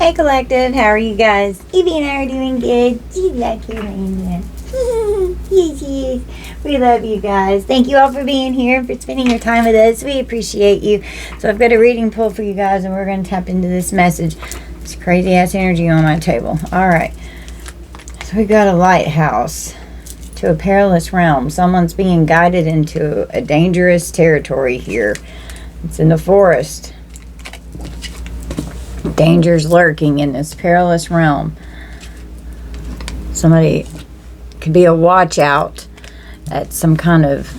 Hey Collective, how are you guys? Evie and I are doing good. She's like your man. Yes, she is. We love you guys. Thank you all for being here and for spending your time with us. We appreciate you. So I've got a reading pull for you guys, and we're going to tap into this message. It's crazy ass energy on my table. All right. So we got a lighthouse to a perilous realm. Someone's being guided into a dangerous territory here. It's in the forest. Dangers lurking in this perilous realm. Somebody could be a watch out at some kind of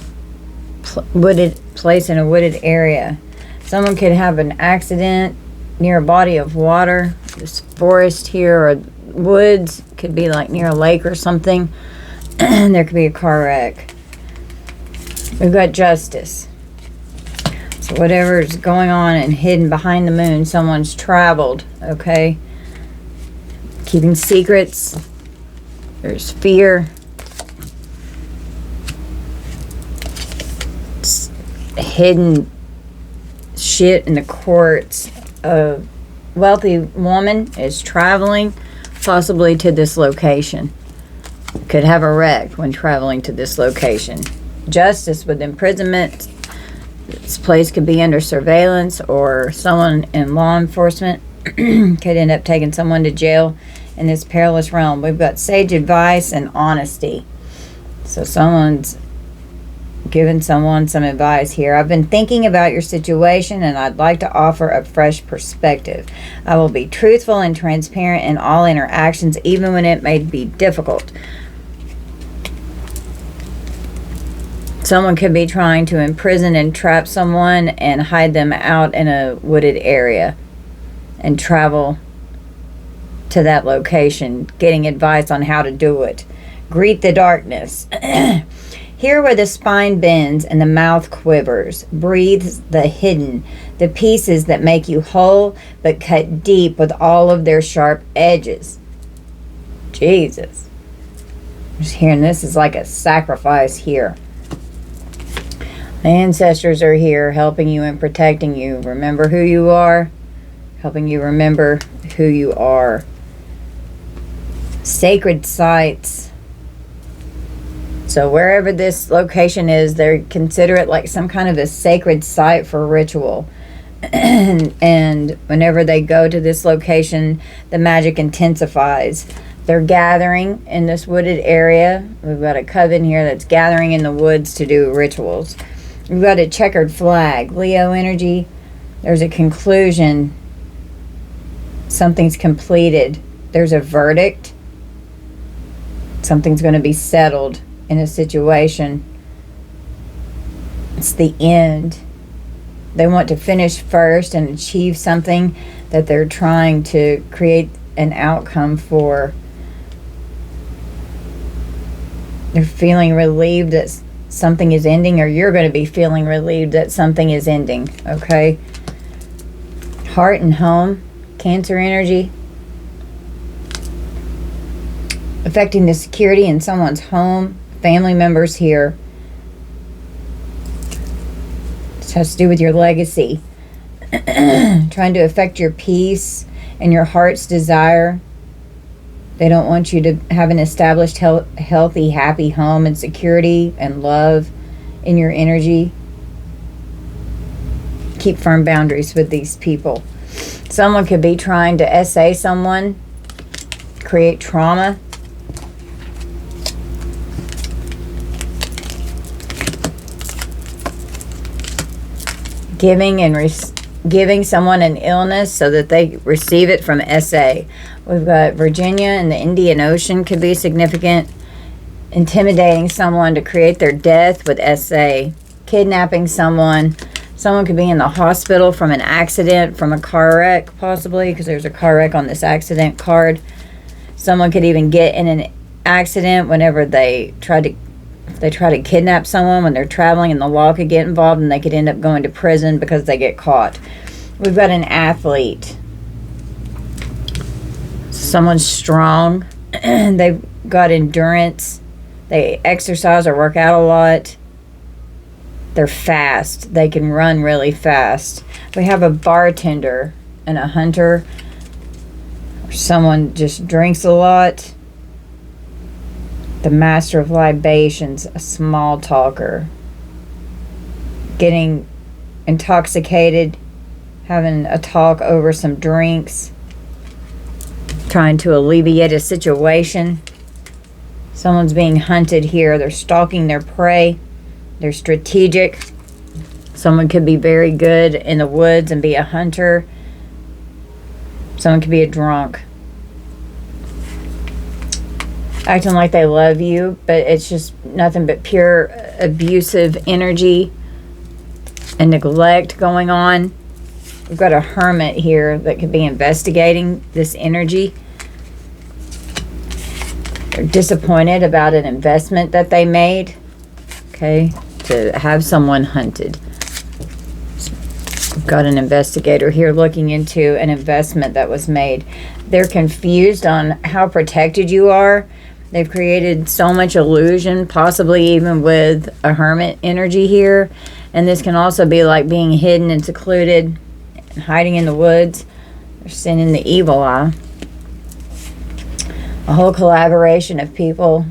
wooded place in a wooded area. Someone could have an accident near a body of water. This forest here or woods could be like near a lake or something. There could be a car wreck. We've got justice. So whatever's going on and hidden behind the moon, someone's traveled, okay? Keeping secrets. There's fear. Hidden shit in the courts. A wealthy woman is traveling, possibly to this location. Could have a wreck when traveling to this location. Justice with imprisonment. This place could be under surveillance, or someone in law enforcement could end up taking someone to jail in this perilous realm. We've got sage advice and honesty. So someone's giving someone some advice here. I've been thinking about your situation, and I'd like to offer a fresh perspective. I will be truthful and transparent in all interactions, even when it may be difficult. Someone could be trying to imprison and trap someone and hide them out in a wooded area and travel to that location, getting advice on how to do it. Greet the darkness. Here where the spine bends and the mouth quivers, breathes the hidden, the pieces that make you whole but cut deep with all of their sharp edges. Jesus. I'm just hearing this is like a sacrifice here. The ancestors are here helping you and protecting you. Remember who you are. Helping you remember who you are. Sacred sites. So wherever this location is, they consider it like some kind of a sacred site for ritual. And whenever they go to this location, the magic intensifies. They're gathering in this wooded area. We've got a coven here that's gathering in the woods to do rituals. We've got a checkered flag. Leo energy. There's a conclusion. Something's completed. There's a verdict. Something's going to be settled in a situation. It's the end. They want to finish first and achieve something that they're trying to create an outcome for. They're feeling relieved that something is ending, or you're going to be feeling relieved that something is ending, okay? Heart and home, Cancer energy. Affecting the security in someone's home, family members here. This has to do with your legacy. Trying to affect your peace and your heart's desire. They don't want you to have an established, healthy, happy home and security and love in your energy. Keep firm boundaries with these people. Someone could be trying to essay someone, create trauma. Giving someone an illness so that they receive it from SA. We've got Virginia and the Indian Ocean could be significant. Intimidating someone to create their death with SA. Kidnapping someone. Someone could be in the hospital from an accident, from a car wreck, possibly, because there's a car wreck on this accident card. Someone could even get in an accident whenever they try to kidnap someone when they're traveling, and the law could get involved and they could end up going to prison because they get caught. We've got an athlete. Someone's strong. They've got endurance. They exercise or work out a lot. They're fast. They can run really fast. We have a bartender and a hunter. Someone just drinks a lot. The master of libations, a small talker. Getting intoxicated, having a talk over some drinks, trying to alleviate a situation. Someone's being hunted here. They're stalking their prey. They're strategic. Someone could be very good in the woods and be a hunter. Someone could be a drunk. Acting like they love you, but it's just nothing but pure abusive energy and neglect going on. We've got a hermit here that could be investigating this energy. They're disappointed about an investment that they made. Okay, to have someone hunted. We've got an investigator here looking into an investment that was made. They're confused on how protected you are. They've created so much illusion, possibly even with a hermit energy here. And this can also be like being hidden and secluded, and hiding in the woods. They're sending the evil eye. A whole collaboration of people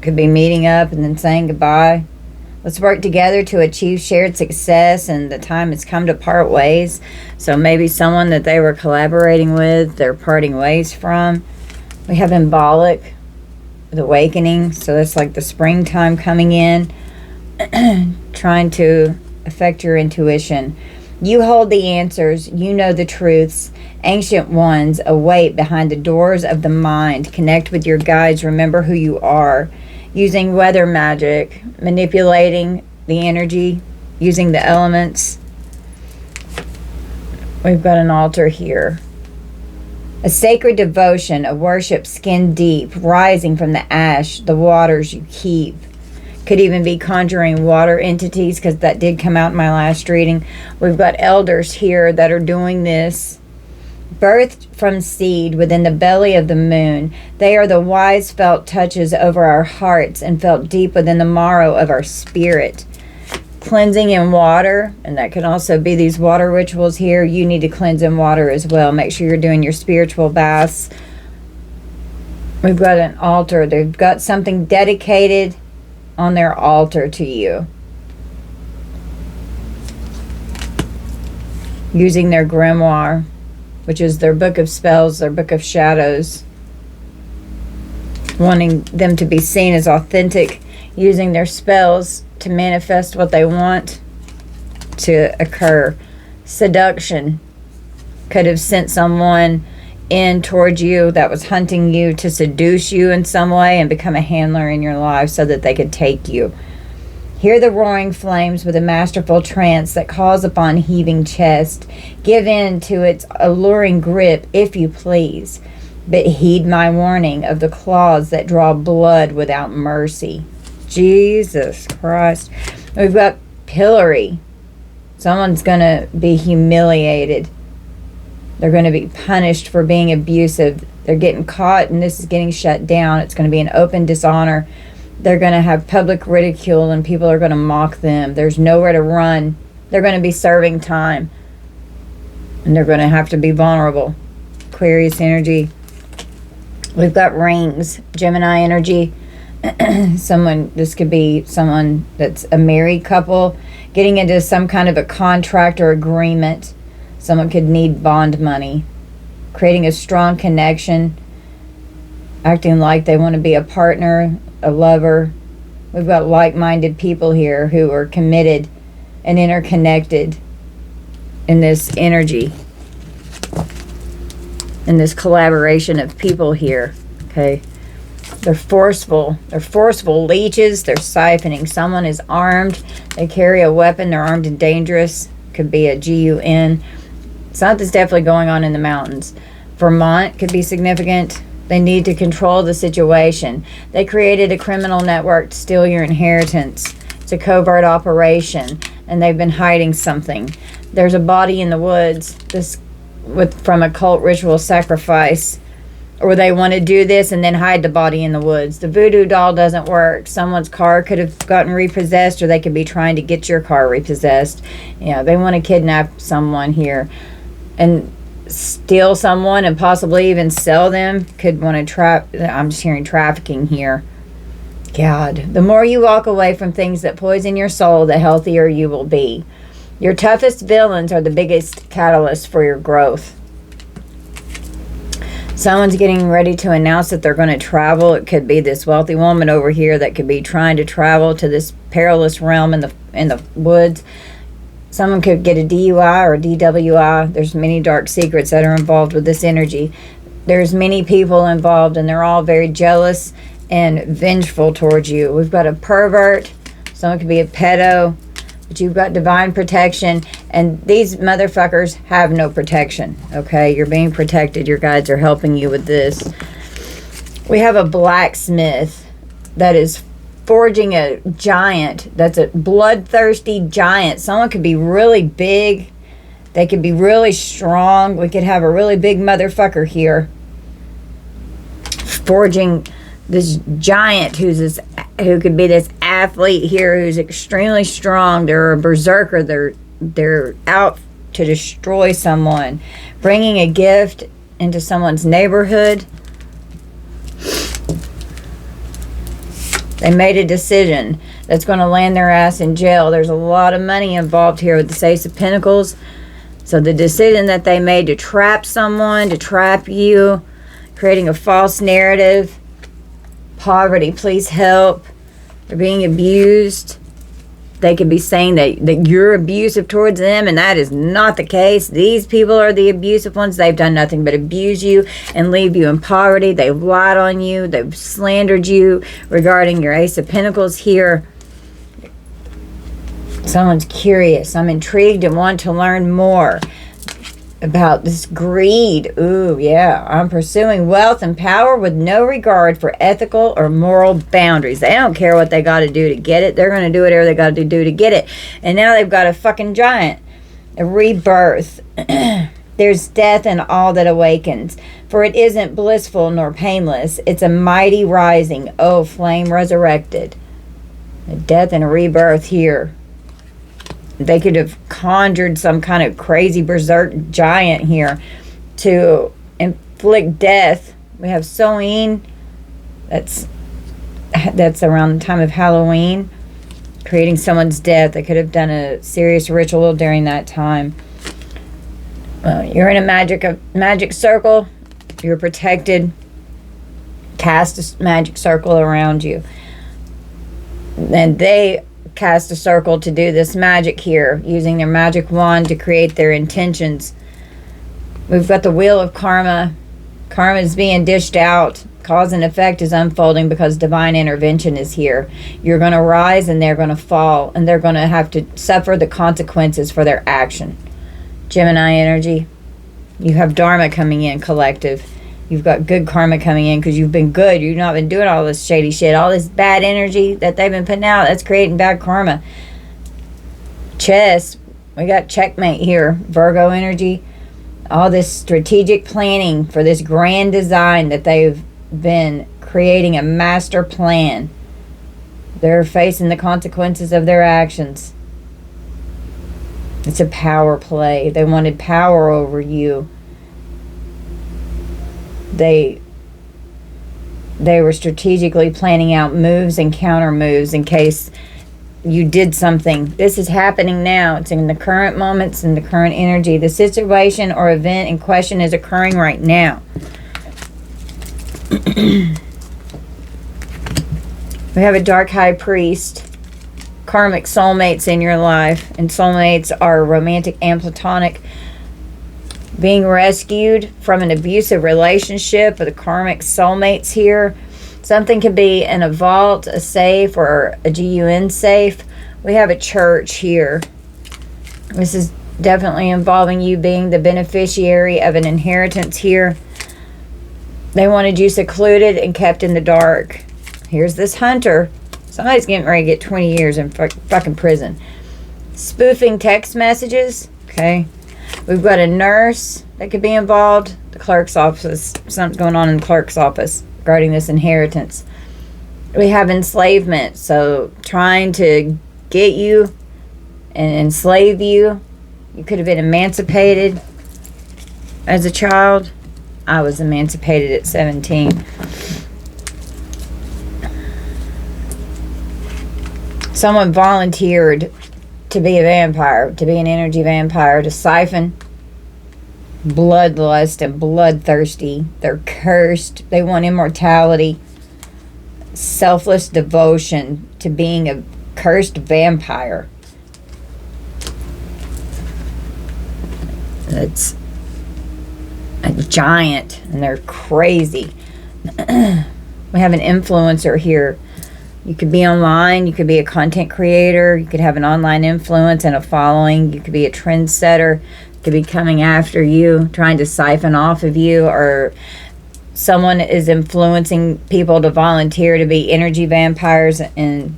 could be meeting up and then saying goodbye. Let's work together to achieve shared success, and the time has come to part ways. So maybe someone that they were collaborating with, they're parting ways from. We have symbolic, the awakening. So that's like the springtime coming in, trying to affect your intuition. You hold the answers. You know the truths. Ancient ones await behind the doors of the mind. Connect with your guides. Remember who you are. Using weather magic, manipulating the energy, using the elements. We've got an altar here. A sacred devotion, a worship skin deep, rising from the ash, the waters you keep. Could even be conjuring water entities, because that did come out in my last reading. We've got elders here that are doing this. Birthed from seed within the belly of the moon, they are the wise felt touches over our hearts and felt deep within the marrow of our spirit. Cleansing in water, and that could also be these water rituals here. You need to cleanse in water as well. Make sure you're doing your spiritual baths. We've got an altar. They've got something dedicated on their altar to you. Using their grimoire, which is their book of spells, their book of shadows. Wanting them to be seen as authentic, using their spells to manifest what they want to occur. Seduction. Could have sent someone in towards you that was hunting you to seduce you in some way and become a handler in your life so that they could take you. Hear the roaring flames with a masterful trance that calls upon heaving chest. Give in to its alluring grip, if you please, but heed my warning of the claws that draw blood without mercy. Jesus Christ. We've got pillory. Someone's going to be humiliated. They're going to be punished for being abusive. They're getting caught, and this is getting shut down. It's going to be an open dishonor. They're going to have public ridicule, and people are going to mock them. There's nowhere to run. They're going to be serving time. And they're going to have to be vulnerable. Aquarius energy. We've got rings. Gemini energy. This could be someone that's a married couple getting into some kind of a contract or agreement. Someone could need bond money. Creating a strong connection. Acting like they want to be a partner, a lover. We've got like-minded people here who are committed and interconnected in this energy, in this collaboration of people here. Okay, they're forceful. They're forceful leeches. They're siphoning. Someone is armed. They carry a weapon. They're armed and dangerous. Could be a GUN. Something's definitely going on in the mountains. Vermont could be significant. They need to control the situation. They created a criminal network to steal your inheritance. It's a covert operation, and they've been hiding something. There's a body in the woods from a cult ritual sacrifice, or they want to do this and then hide the body in the woods. The voodoo doll doesn't work. Someone's car could have gotten repossessed, or they could be trying to get your car repossessed. They want to kidnap someone here. And steal someone and possibly even sell them. Could want to trap. I'm just hearing trafficking here. God, the more you walk away from things that poison your soul, the healthier you will be. Your toughest villains are the biggest catalyst for your growth. Someone's getting ready to announce that they're going to travel. It could be this wealthy woman over here that could be trying to travel to this perilous realm in the woods. Someone could get a DUI or a DWI. There's many dark secrets that are involved with this energy. There's many people involved, and they're all very jealous and vengeful towards you. We've got a pervert. Someone could be a pedo. But you've got divine protection, and these motherfuckers have no protection, okay? You're being protected. Your guides are helping you with this. We have a blacksmith that is forging a giant. That's a bloodthirsty giant. Someone could be really big. They could be really strong. We could have a really big motherfucker here forging this giant who could be this athlete here who's extremely strong. They're a berserker. They're out to destroy someone. Bringing a gift into someone's neighborhood. They made a decision that's going to land their ass in jail. There's a lot of money involved here with the Ace of Pentacles. So the decision that they made to trap someone, to trap you, creating a false narrative. Poverty, please help. They're being abused. They could be saying that you're abusive towards them, and that is not the case. These people are the abusive ones. They've done nothing but abuse you and leave you in poverty. They've lied on you. They've slandered you regarding your Ace of Pentacles here. Someone's curious. I'm intrigued and want to learn more about this greed. Ooh, yeah. I'm pursuing wealth and power with no regard for ethical or moral boundaries. They don't care what they got to do to get it. They're going to do whatever they got to do to get it. And now they've got a fucking giant. A rebirth. There's death in all that awakens. For it isn't blissful nor painless. It's a mighty rising. Oh, flame resurrected. A death and a rebirth here. They could have conjured some kind of crazy berserk giant here to inflict death. We have Samhain. That's around the time of Halloween. Creating someone's death. They could have done a serious ritual during that time. You're in a magic circle. You're protected. Cast a magic circle around you. And they cast a circle to do this magic here, using their magic wand to create their intentions. We've got the wheel of karma. Karma is being dished out. Cause and effect is unfolding because divine intervention is here. You're going to rise and they're going to fall, and they're going to have to suffer the consequences for their action. Gemini energy. You have Dharma coming in, collective. You've got good karma coming in because you've been good. You've not been doing all this shady shit. All this bad energy that they've been putting out, that's creating bad karma. Chess. We got checkmate here. Virgo energy. All this strategic planning for this grand design that they've been creating, a master plan. They're facing the consequences of their actions. It's a power play. They wanted power over you. They were strategically planning out moves and counter moves in case you did something. This is happening now. It's in the current moments, in the current energy. The situation or event in question is occurring right now. We have a dark high priest. Karmic soulmates in your life. And soulmates are romantic and platonic. Being rescued from an abusive relationship with a karmic soulmates here. Something could be in a vault, a safe, or a GUN safe. We have a church here. This is definitely involving you being the beneficiary of an inheritance here. They wanted you secluded and kept in the dark. Here's this hunter. Somebody's getting ready to get 20 years in fucking prison. Spoofing text messages. Okay. We've got a nurse that could be involved. The clerk's office. Something's going on in the clerk's office regarding this inheritance. We have enslavement. So trying to get you and enslave you. You could have been emancipated. as a child. I was emancipated at 17. Someone volunteered to be a vampire, to be an energy vampire, to siphon bloodlust and bloodthirsty. They're cursed. They want immortality. Selfless devotion to being a cursed vampire. It's a giant, and they're crazy. We have an influencer here. You could be online, you could be a content creator, you could have an online influence and a following, you could be a trendsetter, could be coming after you, trying to siphon off of you, or someone is influencing people to volunteer to be energy vampires, and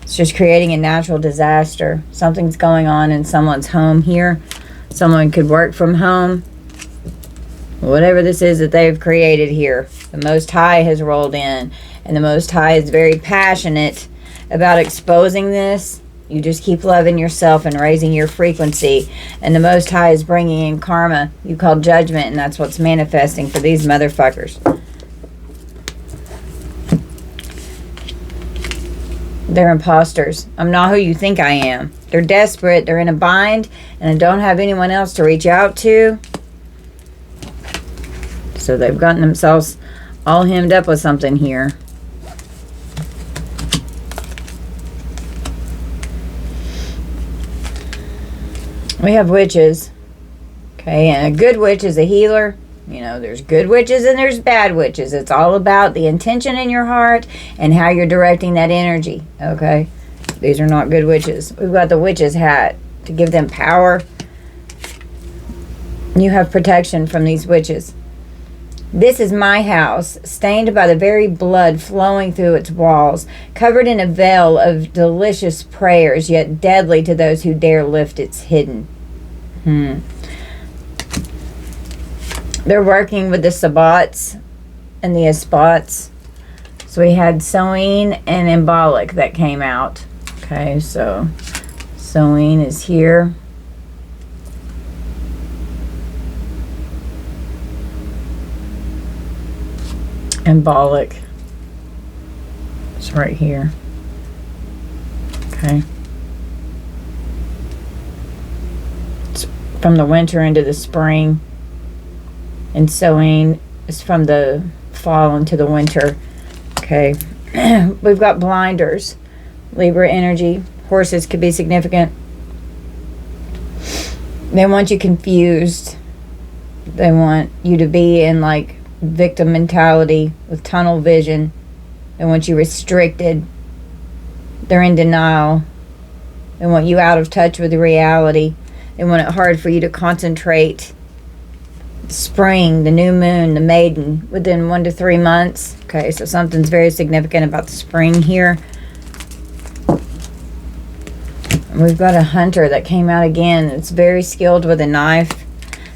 it's just creating a natural disaster. Something's going on in someone's home here. Someone could work from home. Whatever this is that they've created here, the Most High has rolled in, and the Most High is very passionate about exposing this. You just keep loving yourself and raising your frequency, and the Most High is bringing in karma you call judgment, and that's what's manifesting for these motherfuckers. They're imposters. I'm not who you think I am. They're desperate, they're in a bind, and I don't have anyone else to reach out to. So they've gotten themselves all hemmed up with something here. We have witches. Okay, and a good witch is a healer. You know, there's good witches and there's bad witches. It's all about the intention in your heart and how you're directing that energy. Okay, these are not good witches. We've got the witch's hat to give them power. You have protection from these witches. This is my house, stained by the very blood flowing through its walls, covered in a veil of delicious prayers, yet deadly to those who dare lift its hidden. They're working with the sabbats and the espots. So we had sewing and embolic that came out. Okay, so sewing is here. Embolic. It's right here. Okay. It's from the winter into the spring. And sewing is from the fall into the winter. Okay. We've got blinders. Libra energy. Horses could be significant. They want you confused. They want you to be in like victim mentality with tunnel vision. They want you restricted. They're in denial. They want you out of touch with the reality. They want it hard for you to concentrate. Spring, the new moon, the maiden, within 1 to 3 months. Okay, so something's very significant about the spring here. And we've got a hunter that came out again. It's very skilled with a knife.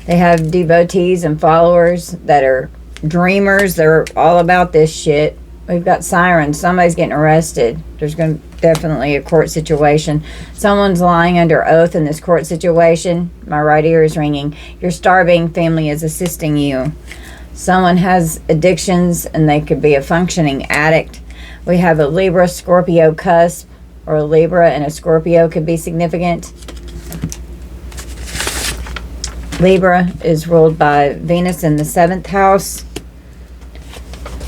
They have devotees and followers that are dreamers. They're all about this shit. We've got sirens. Somebody's getting arrested. There's going to definitely a court situation. Someone's lying under oath in this court situation. My right ear is ringing. Your star-being family is assisting you. Someone has addictions and they could be a functioning addict. We have a Libra Scorpio cusp, or a Libra and a Scorpio could be significant. Libra is ruled by Venus in the 7th house.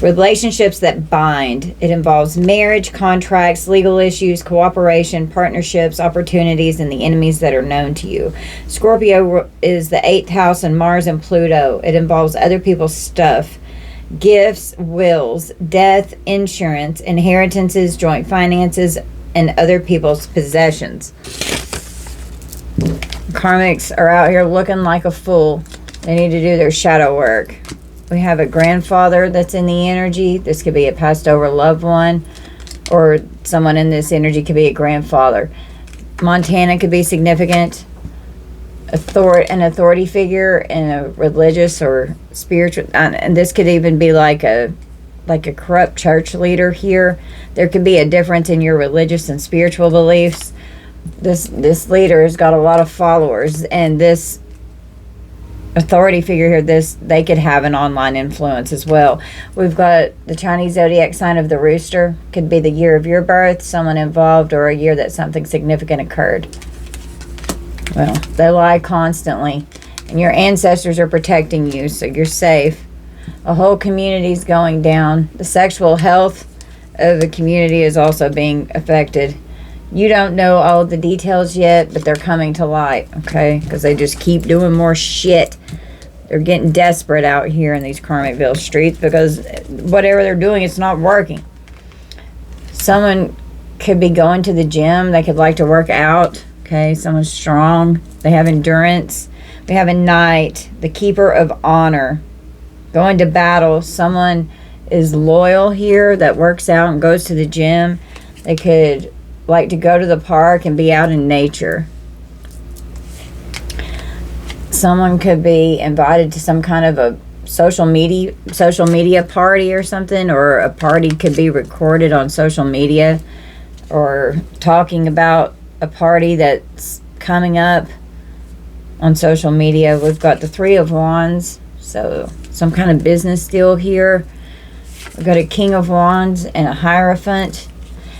Relationships that bind. It involves marriage, contracts, legal issues, cooperation, partnerships, opportunities, and the enemies that are known to you. Scorpio is the 8th house and Mars and Pluto. It involves other people's stuff. Gifts, wills, death, insurance, inheritances, joint finances, and other people's possessions. Karmics are out here looking like a fool. They need to do their shadow work. We have a grandfather that's in the energy. This could be a passed over loved one, or someone in this energy could be a grandfather. Montana could be significant. An authority figure in a religious or spiritual, and this could even be like a corrupt church leader here. There could be a difference in your religious and spiritual beliefs. This leader has got a lot of followers, and this authority figure here, they could have an online influence as well. We've got the Chinese zodiac sign of the rooster. Could be the year of your birth, someone involved, or a year that something significant occurred. Well, they lie constantly, and your ancestors are protecting you, so you're safe. A whole community's going down. The sexual health of the community is also being affected. You don't know all of the details yet, but they're coming to light, okay? Because they just keep doing more shit. They're getting desperate out here in these Karmicville streets because whatever they're doing, it's not working. Someone could be going to the gym. They could like to work out, okay? Someone's strong. They have endurance. We have a knight, the keeper of honor, going to battle. Someone is loyal here that works out and goes to the gym. They could like to go to the park and be out in nature. Someone could be invited to some kind of a social media party or something, or a party could be recorded on social media, or talking about a party that's coming up on social media. We've got the Three of Wands, so some kind of business deal here. We've got a King of Wands and a Hierophant.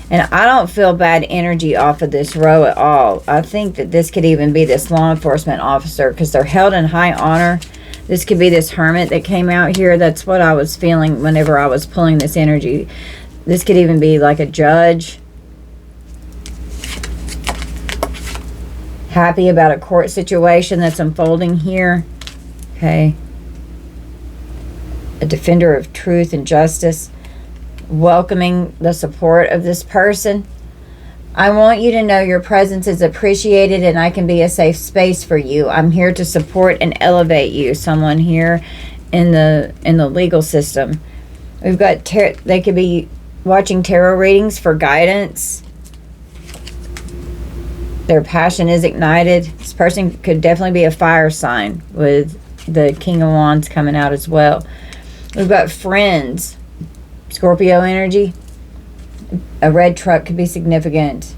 And I don't feel bad energy off of this row at all. I think that this could even be this law enforcement officer, because they're held in high honor. This could be this hermit that came out here. That's what I was feeling whenever I was pulling this energy. This could even be like a judge. Happy about a court situation that's unfolding here. Okay. A defender of truth and justice. Welcoming the support of this person. I want you to know your presence is appreciated and I can be a safe space for you. I'm here to support and elevate you. Someone here in the legal system. We've got they could be watching tarot readings for guidance. Their passion is ignited. This person could definitely be a fire sign, with the King of Wands coming out as well. We've got friends. Scorpio energy. A red truck could be significant.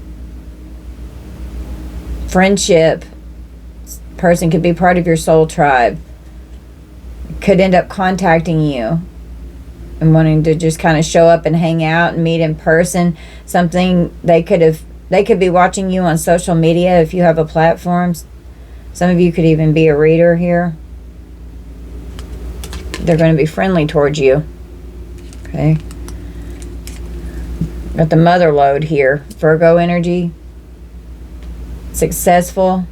Friendship. This person could be part of your soul tribe. Could end up contacting you and wanting to just kind of show up and hang out and meet in person. Something they could be watching you on social media if you have a platform. Some of you could even be a reader here. They're going to be friendly towards you. Okay. Got the mother lode here. Virgo energy. Successful.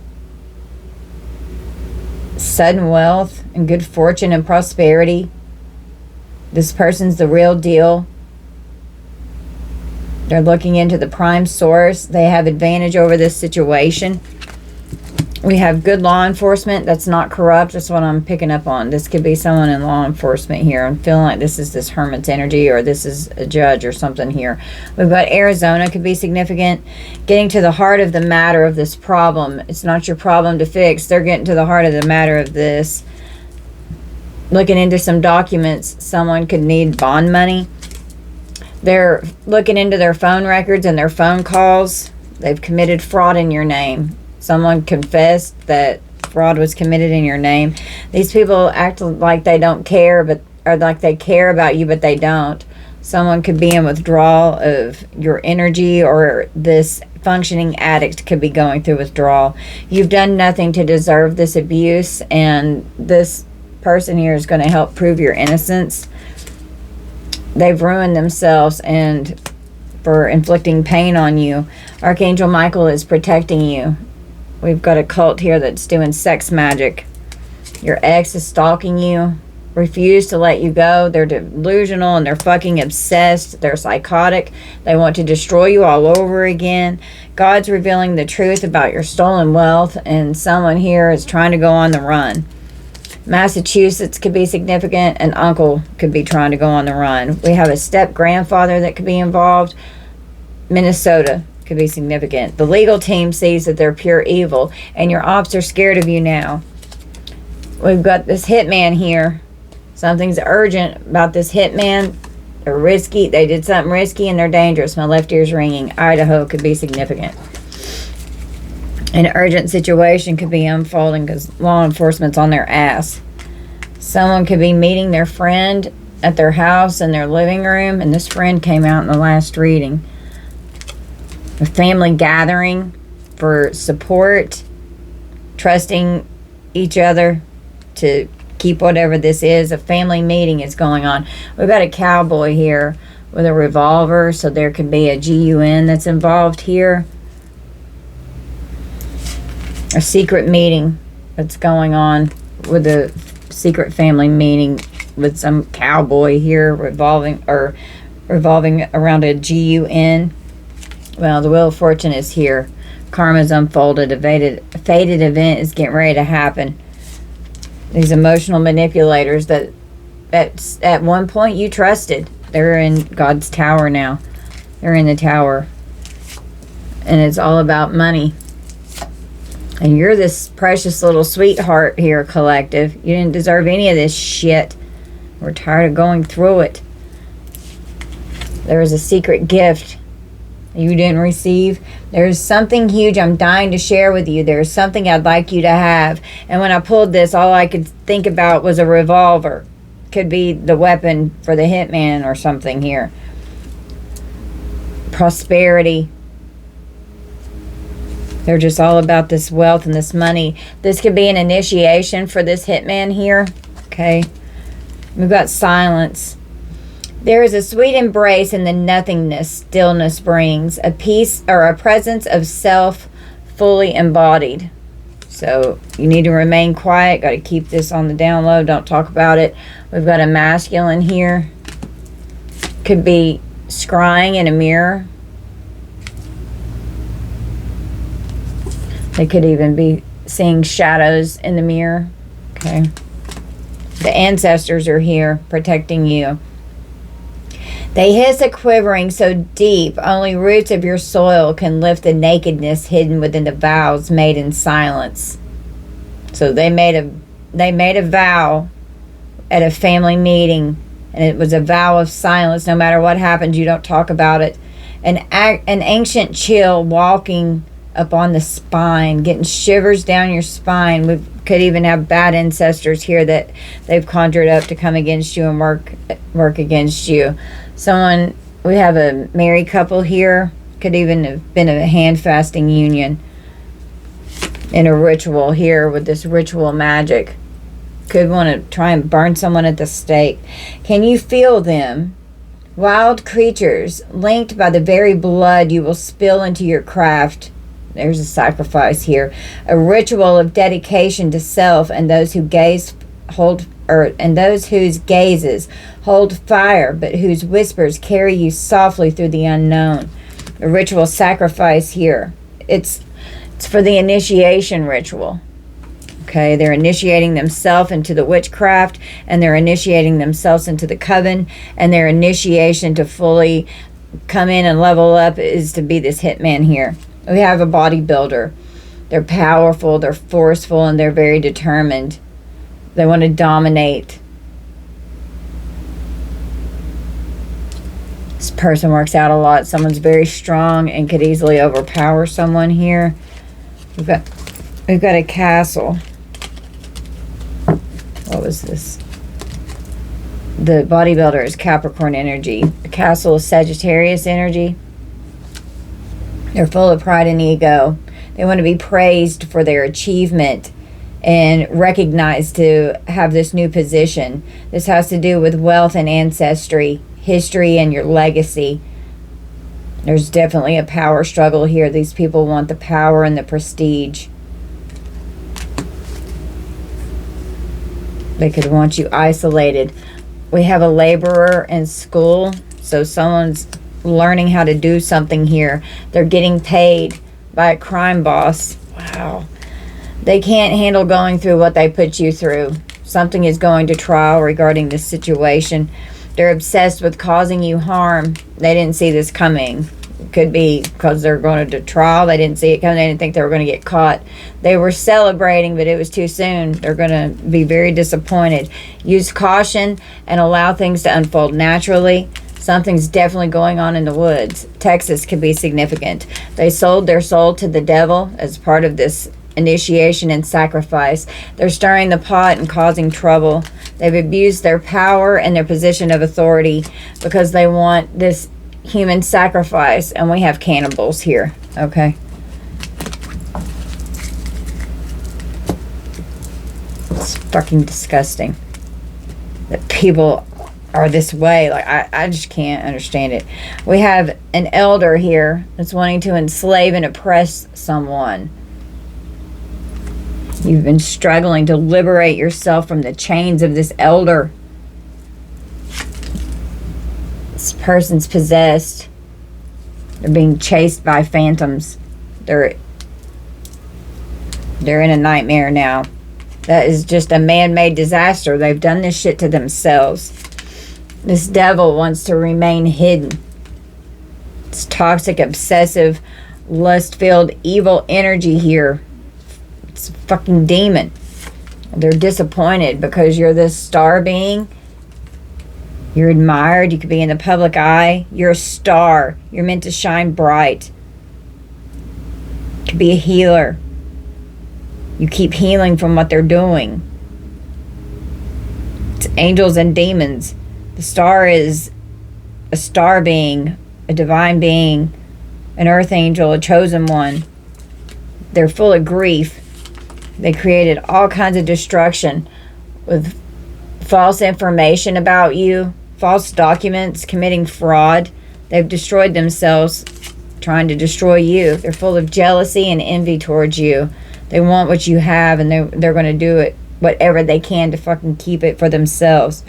Sudden wealth and good fortune and prosperity. This person's the real deal. They're looking into the prime source. They have advantage over this situation. We have good law enforcement that's not corrupt. That's what I'm picking up on. This could be someone in law enforcement here. I'm feeling like this is this hermit's energy, or this is a judge or something here. We've got Arizona could be significant. Getting to the heart of the matter of this problem. It's not your problem to fix. They're getting to the heart of the matter of this. Looking into some documents. Someone could need bond money. They're looking into their phone records and their phone calls. They've committed fraud in your name. Someone confessed that fraud was committed in your name. These people act like they don't care, or like they care about you, but they don't. Someone could be in withdrawal of your energy, or this functioning addict could be going through withdrawal. You've done nothing to deserve this abuse, and this person here is going to help prove your innocence. They've ruined themselves and for inflicting pain on you. Archangel Michael is protecting you. We've got a cult here that's doing sex magic. Your ex is stalking you. Refuse to let you go. They're delusional and they're fucking obsessed. They're psychotic. They want to destroy you all over again. God's revealing the truth about your stolen wealth, and someone here is trying to go on the run. Massachusetts could be significant. An uncle could be trying to go on the run. We have a step-grandfather that could be involved. Minnesota could be significant. The legal team sees that they're pure evil, and your ops are scared of you now. We've got this hitman here. Something's urgent about this hitman. They're risky. They did something risky and they're dangerous. My left ear's ringing. Idaho could be significant. An urgent situation could be unfolding because law enforcement's on their ass. Someone could be meeting their friend at their house in their living room, and this friend came out in the last reading. A family gathering for support, trusting each other to keep whatever this is. A family meeting is going on. We've got a cowboy here with a revolver, so there could be a GUN that's involved here. A secret meeting that's going on with a secret family meeting with some cowboy here revolving around a GUN. Well, the Wheel of Fortune is here. Karma's unfolded. A fated event is getting ready to happen. These emotional manipulators that at one point you trusted. They're in God's tower now. They're in the tower. And it's all about money. And you're this precious little sweetheart here, collective. You didn't deserve any of this shit. We're tired of going through it. There was a secret gift you didn't receive. There's something huge I'm dying to share with you. There's something I'd like you to have. And when I pulled this, all I could think about was a revolver. Could be the weapon for the hitman or something here. Prosperity. They're just all about this wealth and this money. This could be an initiation for this hitman here. Okay. We've got silence. There is a sweet embrace in the nothingness stillness brings. A peace or a presence of self fully embodied. So you need to remain quiet. Got to keep this on the down low. Don't talk about it. We've got a masculine here. Could be scrying in a mirror. They could even be seeing shadows in the mirror. Okay. The ancestors are here protecting you. They hiss a quivering so deep, only roots of your soil can lift the nakedness hidden within the vows made in silence. So they made a vow at a family meeting, and it was a vow of silence. No matter what happens, you don't talk about it. An ancient chill walking up on the spine, getting shivers down your spine. We could even have bad ancestors here that they've conjured up to come against you and work against you. We have a married couple here. Could even have been a hand fasting union in a ritual here with this ritual magic. Could want to try and burn someone at the stake. Can you feel them? Wild creatures linked by the very blood you will spill into your craft. There's a sacrifice here. A ritual of dedication to self and those who those whose gazes hold fire, but whose whispers carry you softly through the unknown. A ritual sacrifice here. It's for the initiation ritual. Okay, they're initiating themselves into the witchcraft, and they're initiating themselves into the coven, and their initiation to fully come in and level up is to be this hitman here. We have a bodybuilder. They're powerful, they're forceful, and they're very determined. They want to dominate. This person works out a lot. Someone's very strong and could easily overpower someone here. We've got a castle. What was this? The bodybuilder is Capricorn energy. The castle is Sagittarius energy. They're full of pride and ego. They want to be praised for their achievement and recognized to have this new position. This has to do with wealth and ancestry, history, and your legacy. There's definitely a power struggle here. These people want the power and the prestige. They could want you isolated. We have a laborer in school, so someone's learning how to do something here. They're getting paid by a crime boss. Wow. They can't handle going through what they put you through. Something is going to trial regarding this situation. They're obsessed with causing you harm. They didn't see this coming. It could be because they're going to trial. They didn't see it coming. They didn't think they were going to get caught. They were celebrating, but it was too soon. They're going to be very disappointed. Use caution and allow things to unfold naturally. Something's definitely going on in the woods. Texas could be significant. They sold their soul to the devil as part of this initiation and sacrifice. They're stirring the pot and causing trouble. They've abused their power and their position of authority because they want this human sacrifice. And we have cannibals here, okay? It's fucking disgusting that people are this way. Like, I just can't understand it. We have an elder here that's wanting to enslave and oppress someone. You've been struggling to liberate yourself from the chains of this elder. This person's possessed. They're being chased by phantoms. They're in a nightmare now. That is just a man-made disaster. They've done this shit to themselves. This devil wants to remain hidden. It's toxic, obsessive, lust-filled, evil energy here. It's a fucking demon. They're disappointed because you're this star being. You're admired. You could be in the public eye. You're a star. You're meant to shine bright. You could be a healer. You keep healing from what they're doing. It's angels and demons. The star is a star being, a divine being, an earth angel, a chosen one. They're full of grief. They created all kinds of destruction with false information about you, false documents, committing fraud. They've destroyed themselves trying to destroy you. They're full of jealousy and envy towards you. They want what you have, and they're going to do it, whatever they can, to fucking keep it for themselves.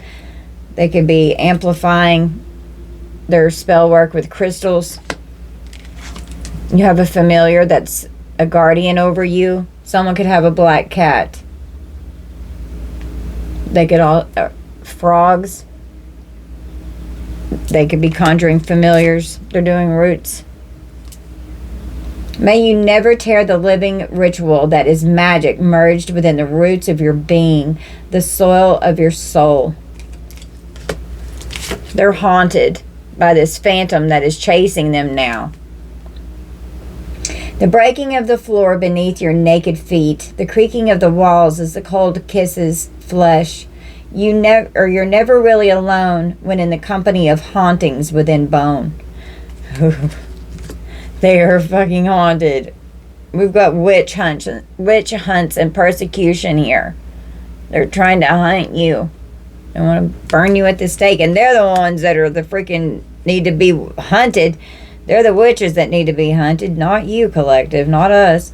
They could be amplifying their spell work with crystals. You have a familiar that's a guardian over you. Someone could have a black cat. They could all... frogs. They could be conjuring familiars. They're doing roots. May you never tear the living ritual that is magic merged within the roots of your being, the soil of your soul. They're haunted by this phantom that is chasing them now. The breaking of the floor beneath your naked feet, the creaking of the walls as the cold kisses flesh. You're never really alone when in the company of hauntings within bone. They are fucking haunted. We've got witch hunts and persecution here. They're trying to hunt you. They want to burn you at the stake. And they're the ones that are the freaking need to be hunted. They're the witches that need to be hunted, not you, collective, not us.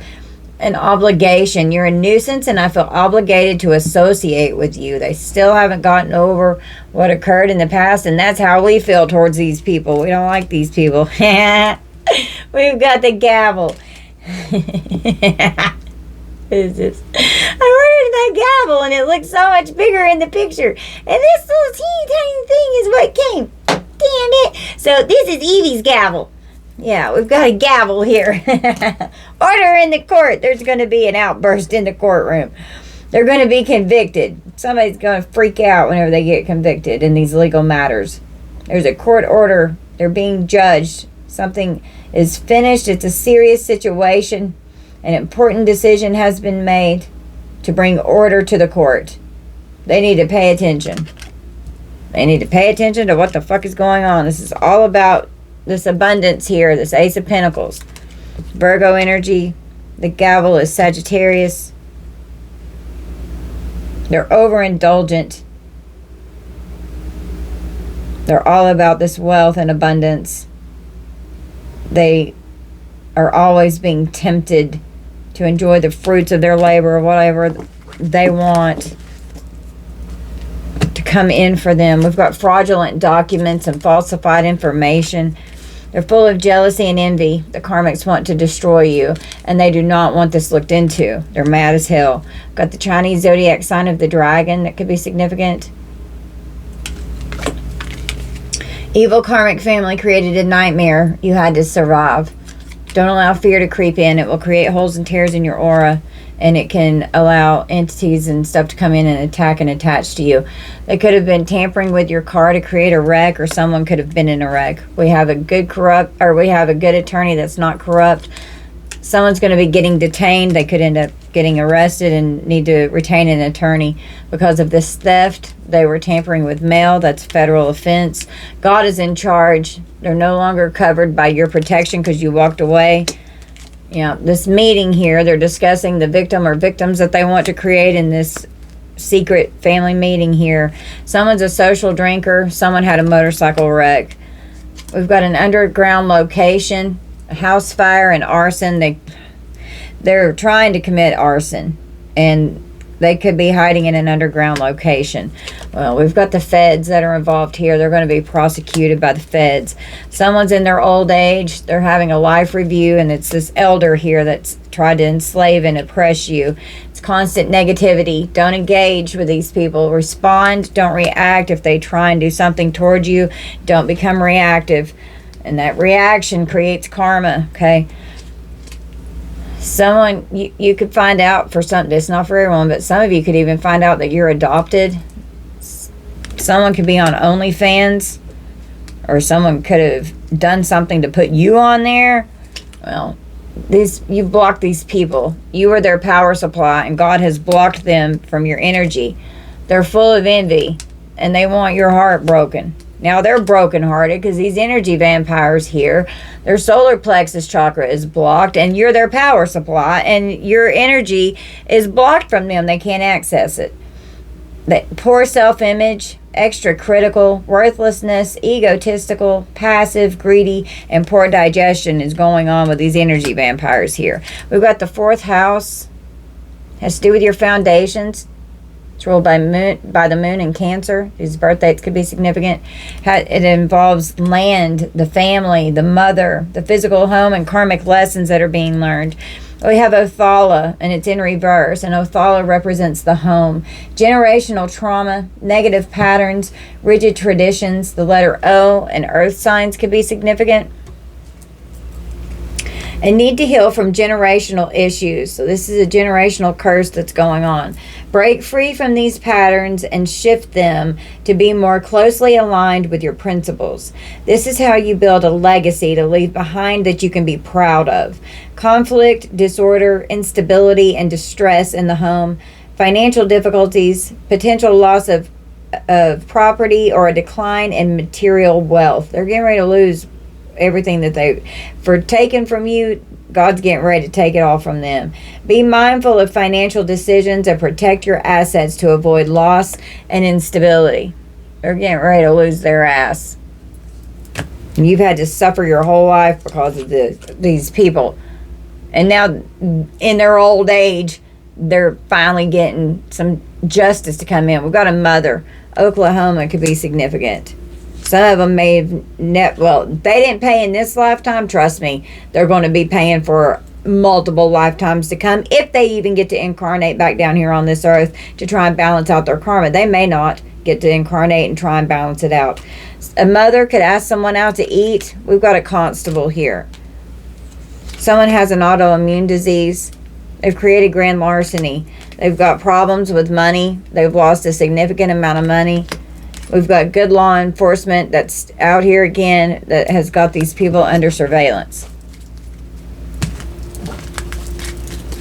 An obligation. You're a nuisance, and I feel obligated to associate with you. They still haven't gotten over what occurred in the past, and that's how we feel towards these people. We don't like these people. We've got the gavel. What is this? I ordered my gavel, and it looks so much bigger in the picture. And this little teeny tiny thing is what came. Damn it. So this is Evie's gavel. Yeah, we've got a gavel here. Order in the court. There's going to be an outburst in the courtroom. They're going to be convicted. Somebody's going to freak out whenever they get convicted in these legal matters. There's a court order. They're being judged. Something is finished. It's a serious situation. An important decision has been made to bring order to the court. They need to pay attention. They need to pay attention to what the fuck is going on. This is all about this abundance here, this Ace of Pentacles. Virgo energy. The gavel is Sagittarius. They're overindulgent. They're all about this wealth and abundance. They are always being tempted to enjoy the fruits of their labor, whatever they want to come in for them. We've got fraudulent documents and falsified information. They're full of jealousy and envy. The Karmics want to destroy you, and they do not want this looked into. They're mad as hell. Got the Chinese zodiac sign of the dragon that could be significant. Evil Karmic family created a nightmare you had to survive. Don't allow fear to creep in. It will create holes and tears in your aura. and it can allow entities and stuff to come in and attack and attach to you. They could have been tampering with your car to create a wreck, or someone could have been in a wreck. We have a good attorney that's not corrupt. Someone's going to be getting detained. They could end up getting arrested and need to retain an attorney because of this theft. They were tampering with mail. That's a federal offense. God is in charge. They're no longer covered by your protection because you walked away. This meeting here, they're discussing the victim or victims that they want to create in this secret family meeting here. Someone's a social drinker. Someone had a motorcycle wreck. We've got an underground location, a house fire, and arson. They're trying to commit arson, and they could be hiding in an underground location. Well, we've got the feds that are involved here. They're going to be prosecuted by the feds. Someone's in their old age. They're having a life review, and it's this elder here that's tried to enslave and oppress you. It's constant negativity. Don't engage with these people. Respond. Don't react. If they try and do something toward you, don't become reactive. And that reaction creates karma, okay? Someone, you could find out for something, it's not for everyone, but some of you could even find out that you're adopted. Someone could be on OnlyFans, or someone could have done something to put you on there. Well, you've blocked these people. You are their power supply, and God has blocked them from your energy. They're full of envy, and they want your heart broken. Now they're brokenhearted because these energy vampires here, their solar plexus chakra is blocked, and you're their power supply, and your energy is blocked from them. They can't access it. Poor self-image, extra critical, worthlessness, egotistical, passive, greedy, and poor digestion is going on with these energy vampires here. We've got the 4th house. Has to do with your foundations. It's ruled by the moon in Cancer. These birth dates could be significant. It involves land, the family, the mother, the physical home, and karmic lessons that are being learned. We have Othala, and it's in reverse, and Othala represents the home. Generational trauma, negative patterns, rigid traditions, the letter O, and earth signs could be significant. And need to heal from generational issues. So this is a generational curse that's going on. Break free from these patterns and shift them to be more closely aligned with your principles. This is how you build a legacy to leave behind that you can be proud of. Conflict, disorder, instability, and distress in the home, financial difficulties, potential loss of property, or a decline in material wealth. They're getting ready to lose everything that they taken from you. God's getting ready to take it all from them. Be mindful of financial decisions and protect your assets to avoid loss and instability. They're getting ready to lose their ass. And you've had to suffer your whole life because of these people. And now in their old age, they're finally getting some justice to come in. We've got a mother. Oklahoma could be significant. Some of them may have, they didn't pay in this lifetime. Trust me, they're going to be paying for multiple lifetimes to come, if they even get to incarnate back down here on this earth to try and balance out their karma. They may not get to incarnate and try and balance it out. A mother could ask someone out to eat. We've got a constable here. Someone has an autoimmune disease. They've created grand larceny. They've got problems with money. They've lost a significant amount of money. We've got good law enforcement that's out here again that has got these people under surveillance.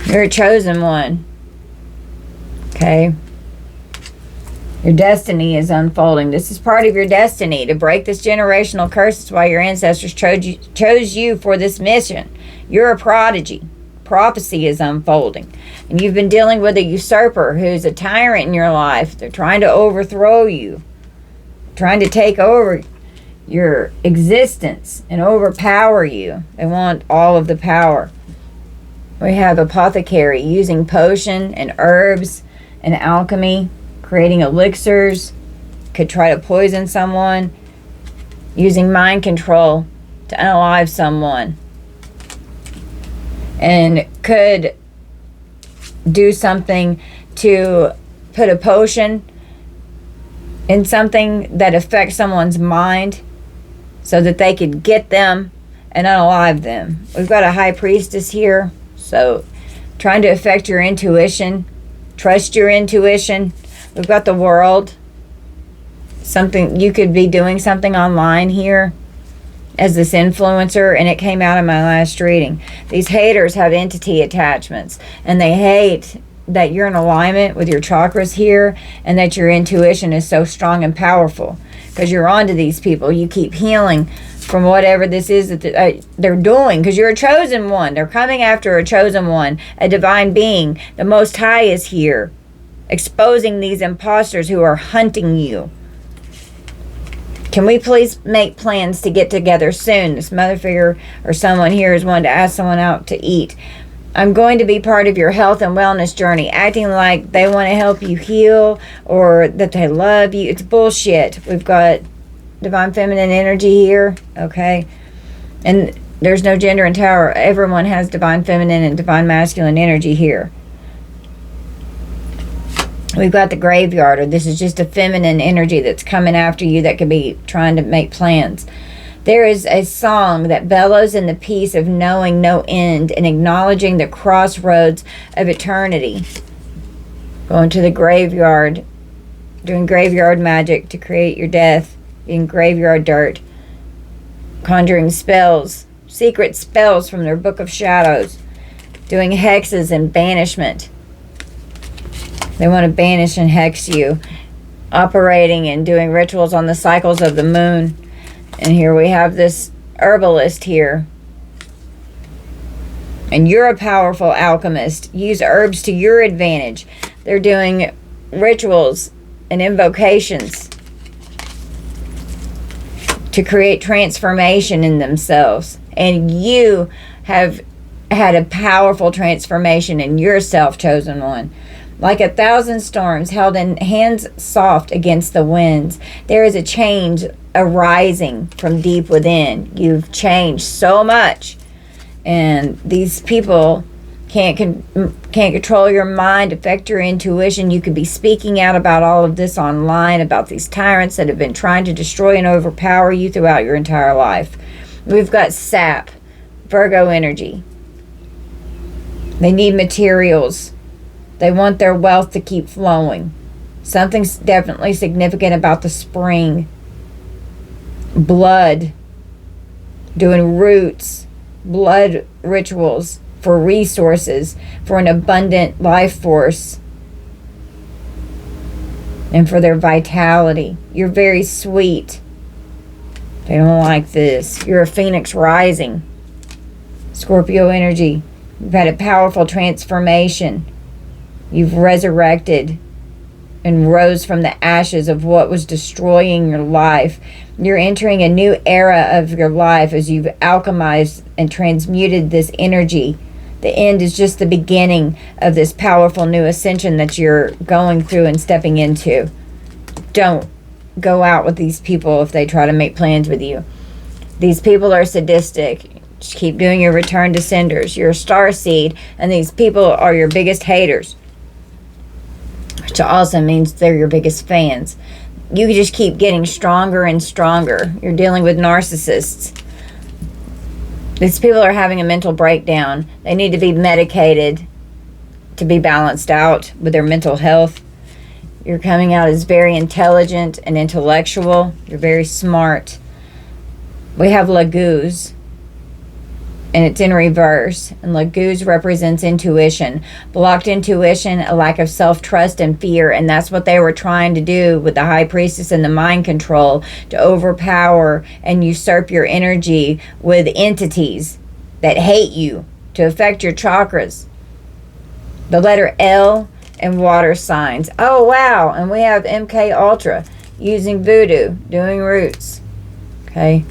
You're a chosen one. Okay? Your destiny is unfolding. This is part of your destiny, to break this generational curse. That's why your ancestors chose you for this mission. You're a prodigy. Prophecy is unfolding. And you've been dealing with a usurper who's a tyrant in your life. They're trying to overthrow you, trying to take over your existence and overpower you. They want all of the power. We have apothecary using potion and herbs and alchemy, creating elixirs, could try to poison someone, using mind control to unalive someone, and could do something to put a potion in something that affects someone's mind so that they could get them and unalive them. We've got a high priestess here, so trying to affect your intuition. Trust your intuition. We've got the World. Something, you could be doing something online here as this influencer, and it came out in my last reading. These haters have entity attachments, and they hate that you're in alignment with your chakras here, and that your intuition is so strong and powerful, because you're onto these people. You keep healing from whatever this is that they're doing, because you're a chosen one. They're coming after a chosen one, a divine being. The Most High is here, exposing these imposters who are hunting you. Can we please make plans to get together soon? This mother figure or someone here is wanting to ask someone out to eat. I'm going to be part of your health and wellness journey. Acting like they want to help you heal or that they love you. It's bullshit. We've got divine feminine energy here, okay? And there's no gender in Tower. Everyone has divine feminine and divine masculine energy here. We've got the graveyard, or this is just a feminine energy that's coming after you that could be trying to make plans. There is a song that bellows in the peace of knowing no end and acknowledging the crossroads of eternity. Going to the graveyard, doing graveyard magic to create your death, being graveyard dirt, conjuring spells, secret spells from their book of shadows, doing hexes and banishment. They want to banish and hex you, operating and doing rituals on the cycles of the moon. And here we have this herbalist here. And you're a powerful alchemist. Use herbs to your advantage. They're doing rituals and invocations to create transformation in themselves. And you have had a powerful transformation in yourself, chosen one. Like 1,000 storms held in hands soft against the winds, there is a change arising from deep within. You've changed so much, and these people can't control your mind, affect your intuition. You could be speaking out about all of this online, about these tyrants that have been trying to destroy and overpower you throughout your entire life. We've got sap, Virgo energy. They need materials. They want their wealth to keep flowing. Something's definitely significant about the spring. Blood. Doing roots. Blood rituals for resources. For an abundant life force. And for their vitality. You're very sweet. They don't like this. You're a phoenix rising. Scorpio energy. You've had a powerful transformation. You've resurrected and rose from the ashes of what was destroying your life. You're entering a new era of your life as you've alchemized and transmuted this energy. The end is just the beginning of this powerful new ascension that you're going through and stepping into. Don't go out with these people if they try to make plans with you. These people are sadistic. Just keep doing your return to senders. You're a star seed, and these people are your biggest haters. Which also means they're your biggest fans. You just keep getting stronger and stronger. You're dealing with narcissists. These people are having a mental breakdown. They need to be medicated to be balanced out with their mental health. You're coming out as very intelligent and intellectual. You're very smart. We have Laguz. And it's in reverse. And Laguz represents intuition. Blocked intuition, a lack of self-trust and fear. And that's what they were trying to do with the High Priestess and the mind control. To overpower and usurp your energy with entities that hate you. To affect your chakras. The letter L and water signs. Oh, wow. And we have MK Ultra. Using voodoo. Doing roots. Okay.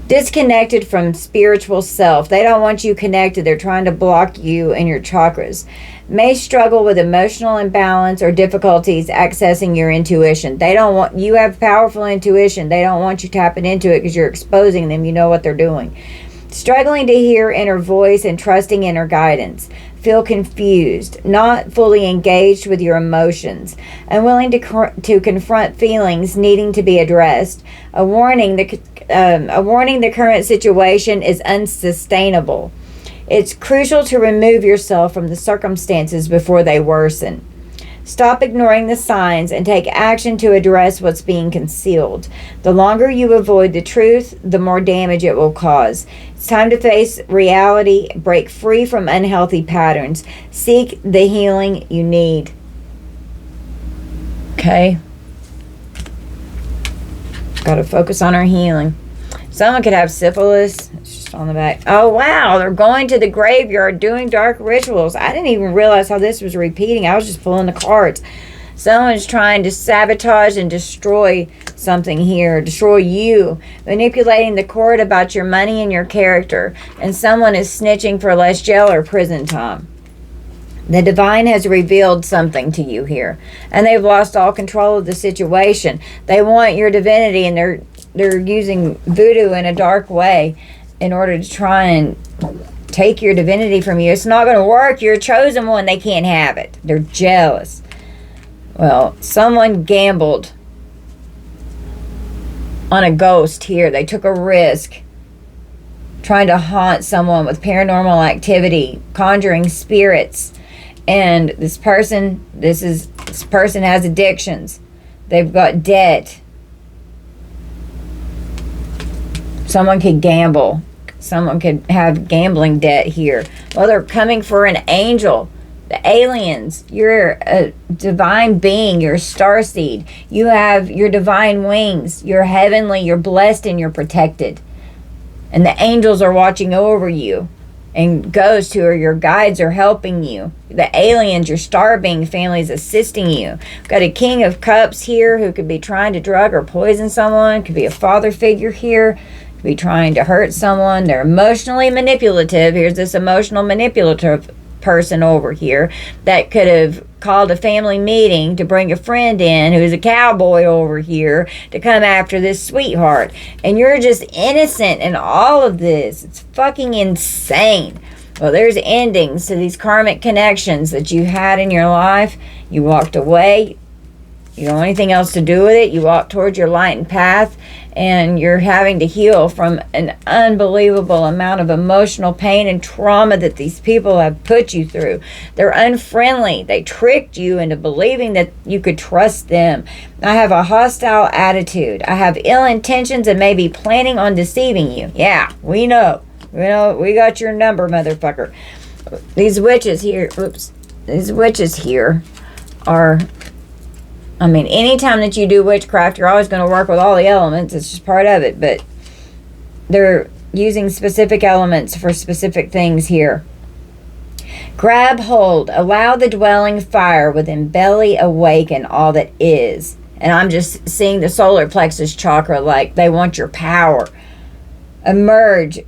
Disconnected from spiritual self. They don't want you connected. They're trying to block you and your chakras. May struggle with emotional imbalance or difficulties accessing your intuition. They don't want you have powerful intuition. They don't want you tapping into it because you're exposing them. You know what they're doing. Struggling to hear inner voice and trusting inner guidance. Feel confused, not fully engaged with your emotions, unwilling to confront feelings needing to be addressed. A warning: the current situation is unsustainable. It's crucial to remove yourself from the circumstances before they worsen. Stop ignoring the signs and take action to address what's being concealed. The longer you avoid the truth, the more damage it will cause. It's time to face reality, break free from unhealthy patterns. Seek the healing you need. Okay? Got to focus on our healing. Someone could have syphilis. It's just on the back. Oh, wow. They're going to the graveyard doing dark rituals. I didn't even realize how this was repeating. I was just pulling the cards. Someone's trying to sabotage and destroy something here. Destroy you. Manipulating the court about your money and your character. And someone is snitching for less jail or prison time. The divine has revealed something to you here. And they've lost all control of the situation. They want your divinity, and they're using voodoo in a dark way in order to try and take your divinity from you. It's not going to work. You're a chosen one. They can't have it. They're jealous. Well, someone gambled on a ghost here. They took a risk trying to haunt someone with paranormal activity, conjuring spirits. And this person has addictions. They've got debt. Someone could gamble. Someone could have gambling debt here. Well, they're coming for an angel. The aliens. You're a divine being. You're a starseed. You have your divine wings. You're heavenly. You're blessed and you're protected. And the angels are watching over you. And ghosts who are your guides are helping you. The aliens, your star being family, is assisting you. We've got a King of Cups here who could be trying to drug or poison someone. Could be a father figure here. Could be trying to hurt someone. They're emotionally manipulative. Here's this emotional manipulative person over here that could have called a family meeting to bring a friend in who's a cowboy over here to come after this sweetheart. And you're just innocent in all of this. It's fucking insane. Well, there's endings to these karmic connections that you had in your life. You walked away. You don't want anything else to do with it. You walk towards your light and path, and you're having to heal from an unbelievable amount of emotional pain and trauma that these people have put you through. They're unfriendly. They tricked you into believing that you could trust them. I have a hostile attitude. I have ill intentions and may be planning on deceiving you. Yeah, we know. We got your number, motherfucker. These witches here, these witches here are... anytime that you do witchcraft, you're always going to work with all the elements. It's just part of it. But they're using specific elements for specific things here. Grab hold. Allow the dwelling fire within belly awaken all that is. And I'm just seeing the solar plexus chakra like they want your power. Emerge.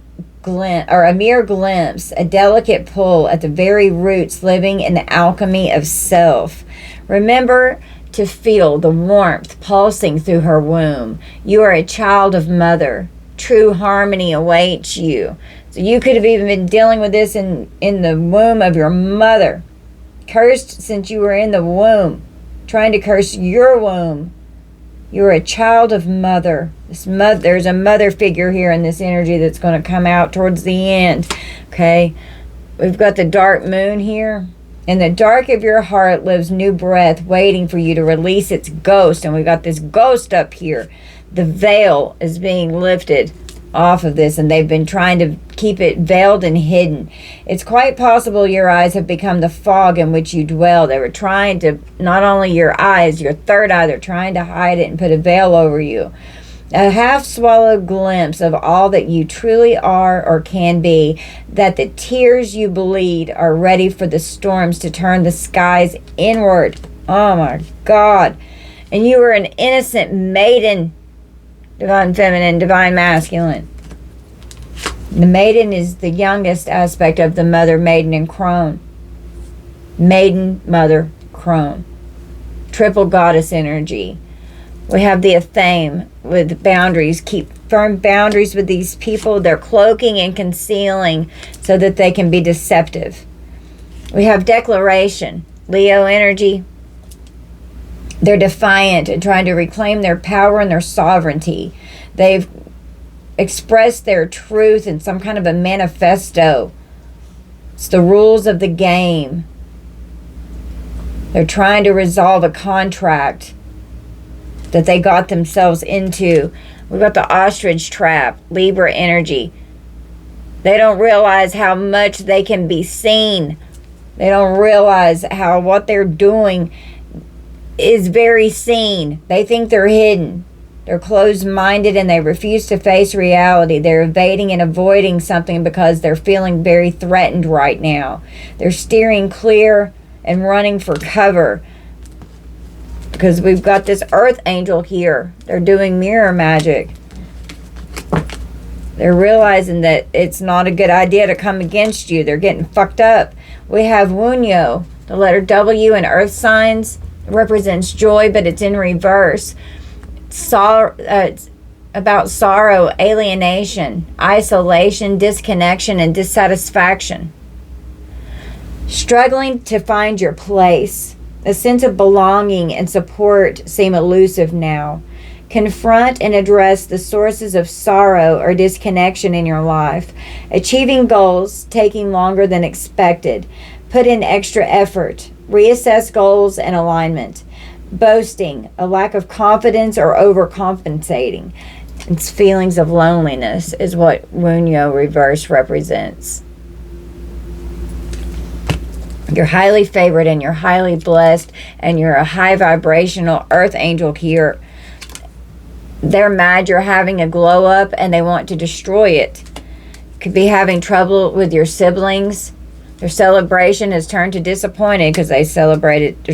A mere glimpse. A delicate pull at the very roots living in the alchemy of self. Remember to feel the warmth pulsing through her womb. You are a child of mother. True harmony awaits you. So you could have even been dealing with this in the womb of your mother. Cursed since you were in the womb. Trying to curse your womb. You are a child of mother. There's a mother figure here in this energy that's going to come out towards the end. Okay? We've got the dark moon here. In the dark of your heart lives new breath waiting for you to release its ghost. And we've got this ghost up here. The veil is being lifted off of this, and they've been trying to keep it veiled and hidden. It's quite possible your eyes have become the fog in which you dwell. They were trying to, not only your eyes, your third eye, they're trying to hide it and put a veil over you. A half-swallowed glimpse of all that you truly are or can be, that the tears you bleed are ready for the storms to turn the skies inward. Oh my God. And you are an innocent maiden, divine feminine, divine masculine. The maiden is the youngest aspect of the mother, maiden, and crone. Maiden, mother, crone. Triple goddess energy. We have the Athame with boundaries. Keep firm boundaries with these people. They're cloaking and concealing so that they can be deceptive. We have declaration. Leo energy. They're defiant and trying to reclaim their power and their sovereignty. They've expressed their truth in some kind of a manifesto. It's the rules of the game. They're trying to resolve a contract that they got themselves into. We've got the ostrich trap, Libra energy. They don't realize how much they can be seen. They don't realize how what they're doing is very seen. They think they're hidden. They're closed-minded and they refuse to face reality. They're evading and avoiding something because they're feeling very threatened right now. They're steering clear and running for cover because we've got this earth angel here. They're doing mirror magic. They're realizing that it's not a good idea to come against you. They're getting fucked up. We have Wunyo, the letter W in earth signs. It represents joy, but it's in reverse. It's about sorrow, alienation, isolation, disconnection, and dissatisfaction. Struggling to find your place. A sense of belonging and support seem elusive now. Confront and address the sources of sorrow or disconnection in your life. Achieving goals taking longer than expected. Put in extra effort. Reassess goals and alignment. Boasting, a lack of confidence or overcompensating. It's feelings of loneliness is what Wunyo reverse represents. You're highly favored and you're highly blessed and you're a high vibrational earth angel here. They're mad you're having a glow up and they want to destroy it. Could be having trouble with your siblings. Their celebration has turned to disappointment because they celebrated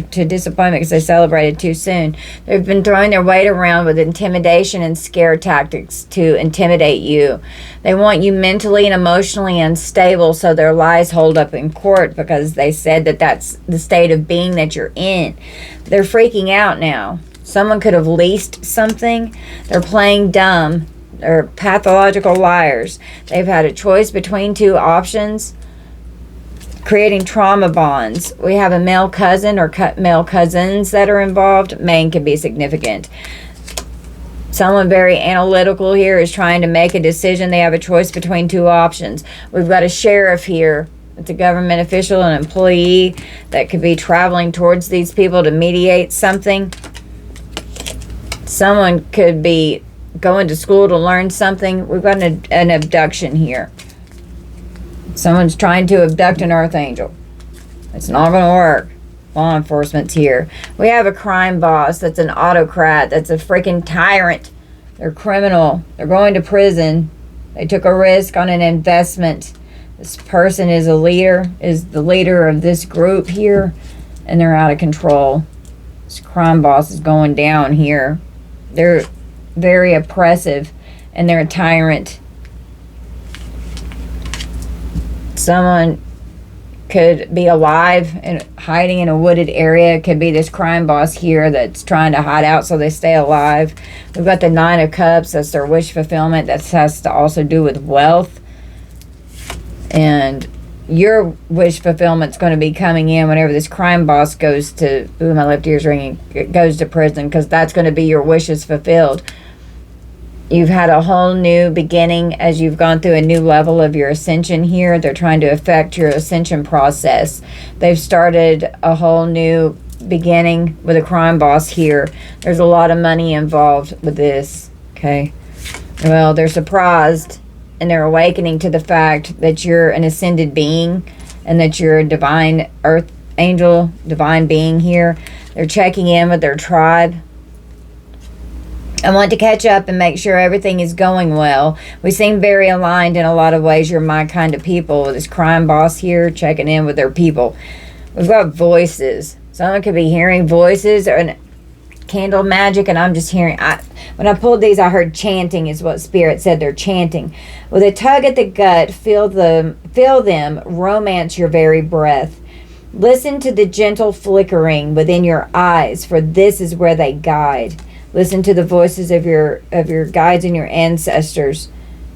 too soon. They've been throwing their weight around with intimidation and scare tactics to intimidate you. They want you mentally and emotionally unstable, so their lies hold up in court because they said that that's the state of being that you're in. They're freaking out now. Someone could have leased something. They're playing dumb. They're pathological liars. They've had a choice between two options. Creating trauma bonds. We have a male cousin or male cousins that are involved. Mane can be significant. Someone very analytical here is trying to make a decision. They have a choice between two options. We've got a sheriff here. It's a government official, an employee that could be traveling towards these people to mediate something. Someone could be going to school to learn something. We've got an abduction here. Someone's trying to abduct an earth angel. It's not going to work. Law enforcement's here. We have a crime boss that's an autocrat. That's a freaking tyrant. They're criminal. They're going to prison. They took a risk on an investment. This person is the leader of this group here, and they're out of control. This crime boss is going down here. They're very oppressive, and they're a tyrant. Someone could be alive and hiding in a wooded area. It could be this crime boss here that's trying to hide out so they stay alive. We've got the Nine of Cups. That's their wish fulfillment. That has to also do with wealth. And your wish fulfillment's going to be coming in whenever this crime boss goes to, ooh, my left ear's ringing, goes to prison, because that's going to be your wishes fulfilled. You've had a whole new beginning as you've gone through a new level of your ascension here. They're trying to affect your ascension process. They've started a whole new beginning with a crime boss here. There's a lot of money involved with this, okay? Well, they're surprised and they're awakening to the fact that you're an ascended being and that you're a divine earth angel, divine being here. They're checking in with their tribe. I want to catch up and make sure everything is going well. We seem very aligned in a lot of ways. You're my kind of people. With this crime boss here checking in with their people. We've got voices. Someone could be hearing voices or candle magic, and I'm just hearing. When I pulled these, I heard chanting is what Spirit said. They're chanting. With a tug at the gut, feel them, romance your very breath. Listen to the gentle flickering within your eyes, for this is where they guide. Listen to the voices of your guides and your ancestors.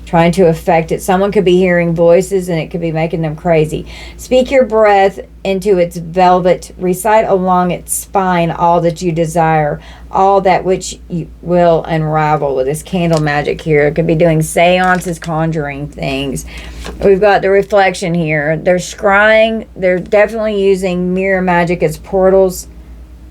trying to affect it. Someone could be hearing voices and it could be making them crazy. Speak your breath into its velvet. Recite along its spine all that you desire, all that which you will unravel with this candle magic here. It could be doing seances, conjuring things. We've got the reflection here. They're scrying. They're definitely using mirror magic as portals,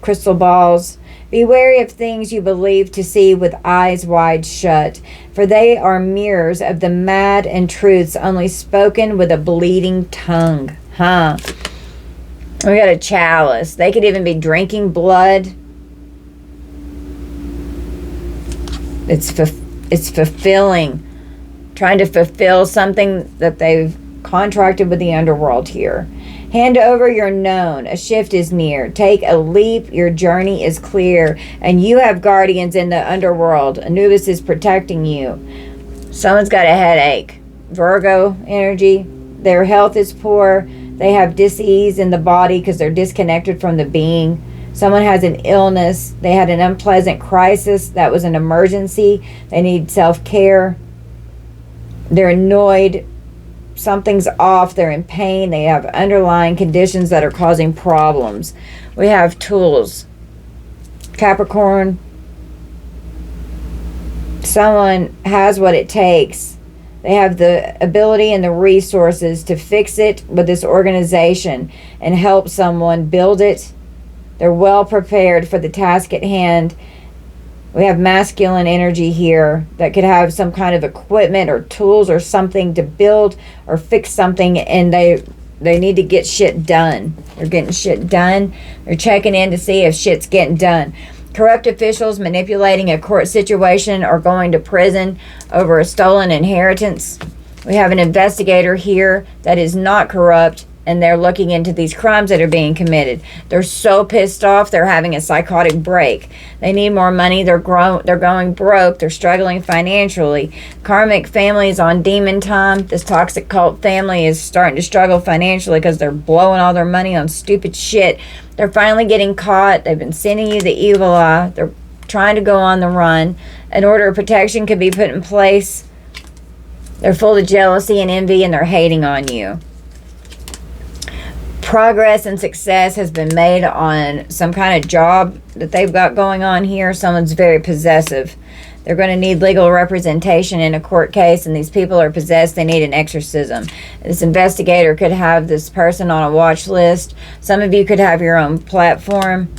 crystal balls. Be wary of things you believe to see with eyes wide shut, for they are mirrors of the mad and truths only spoken with a bleeding tongue. We got a chalice. They could even be drinking blood. It's fulfilling. Trying to fulfill something that they've contracted with the underworld here. Hand over your known. A shift is near. Take a leap. Your journey is clear. And you have guardians in the underworld. Anubis is protecting you. Someone's got a headache. Virgo energy. Their health is poor. They have dis-ease in the body because they're disconnected from the being. Someone has an illness. They had an unpleasant crisis. That was an emergency. They need self-care. They're annoyed. Something's off. They're in pain. They have underlying conditions that are causing problems. We have tools. Capricorn. Someone has what it takes. They have the ability and the resources to fix it with this organization and help someone build it. They're well prepared for the task at hand. We have masculine energy here that could have some kind of equipment or tools or something to build or fix something, and they need to get shit done. They're getting shit done. They're checking in to see if shit's getting done. Corrupt officials manipulating a court situation or going to prison over a stolen inheritance. We have an investigator here that is not corrupt, and they're looking into these crimes that are being committed. They're so pissed off, they're having a psychotic break. They need more money, they're going broke, they're struggling financially. Karmic family is on demon time. This toxic cult family is starting to struggle financially because they're blowing all their money on stupid shit. They're finally getting caught. They've been sending you the evil eye. They're trying to go on the run. An order of protection could be put in place. They're full of jealousy and envy, and they're hating on you. Progress and success has been made on some kind of job that they've got going on here. Someone's very possessive. They're going to need legal representation in a court case, and these people are possessed. They need an exorcism. This investigator could have this person on a watch list. Some of you could have your own platform.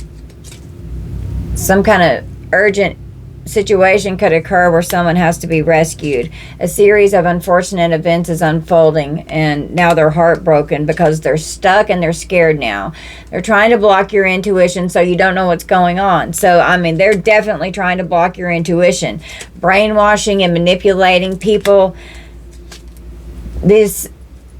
Some kind of urgent situation could occur where someone has to be rescued. A series of unfortunate events is unfolding, and now they're heartbroken because they're stuck and they're scared now. They're trying to block your intuition so you don't know what's going on. So, I mean, they're definitely trying to block your intuition. Brainwashing and manipulating people. This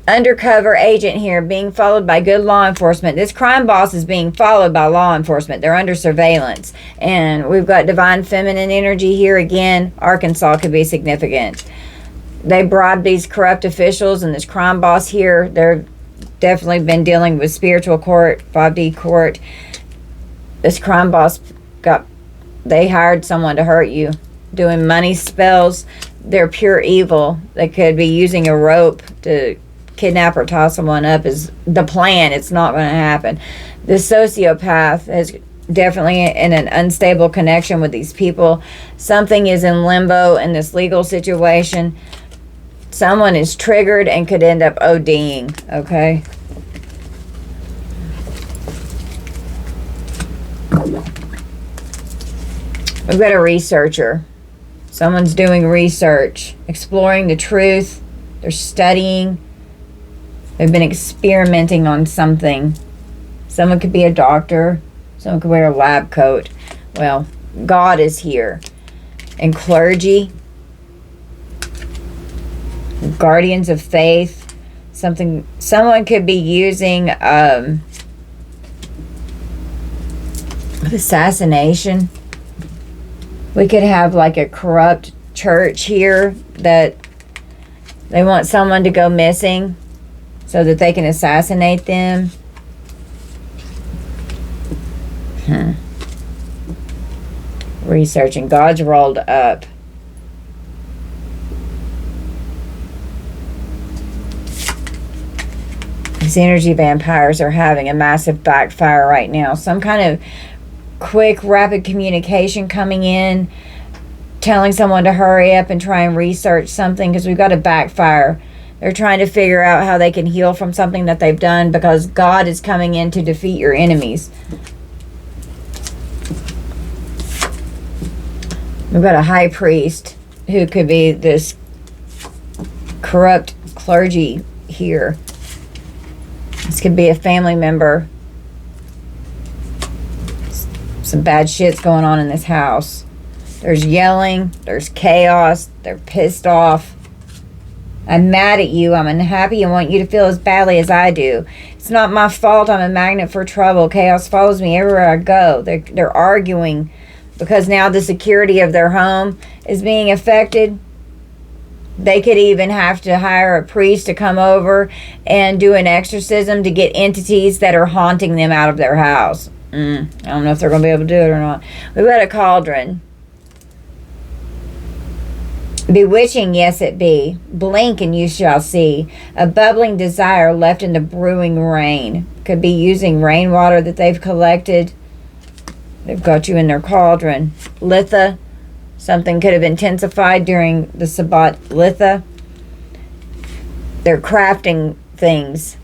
undercover agent here being followed by good law enforcement. This crime boss is being followed by law enforcement. They're under surveillance. And we've got divine feminine energy here again. Arkansas could be significant. They bribed these corrupt officials, and this crime boss here, they're definitely been dealing with spiritual court, 5D court. This crime boss they hired someone to hurt you, doing money spells. They're pure evil. They could be using a rope to kidnap or tie someone up is the plan. It's not going to happen. This sociopath is definitely in an unstable connection with these people. Something is in limbo in this legal situation. Someone is triggered and could end up ODing, okay? We've got a researcher. Someone's doing research, exploring the truth. They're studying. They've been experimenting on something. Someone could be a doctor. Someone could wear a lab coat. Well, God is here. And clergy. Guardians of faith. Someone could be using assassination. We could have like a corrupt church here that they want someone to go missing so that they can assassinate them. Researching. God's rolled up. These energy vampires are having a massive backfire right now. Some kind of quick, rapid communication coming in, telling someone to hurry up and try and research something because we've got a backfire. They're trying to figure out how they can heal from something that they've done because God is coming in to defeat your enemies. We've got a high priest who could be this corrupt clergy here. This could be a family member. Some bad shit's going on in this house. There's yelling. There's chaos. They're pissed off. I'm mad at you. I'm unhappy and want you to feel as badly as I do. It's not my fault. I'm a magnet for trouble. Chaos follows me everywhere I go. They're arguing because now the security of their home is being affected. They could even have to hire a priest to come over and do an exorcism to get entities that are haunting them out of their house. I don't know if they're going to be able to do it or not. We've got a cauldron. Bewitching, yes it be. Blink and you shall see. A bubbling desire left in the brewing rain. Could be using rainwater that they've collected. They've got you in their cauldron. Litha. Something could have intensified during the Sabbat Litha. They're crafting things.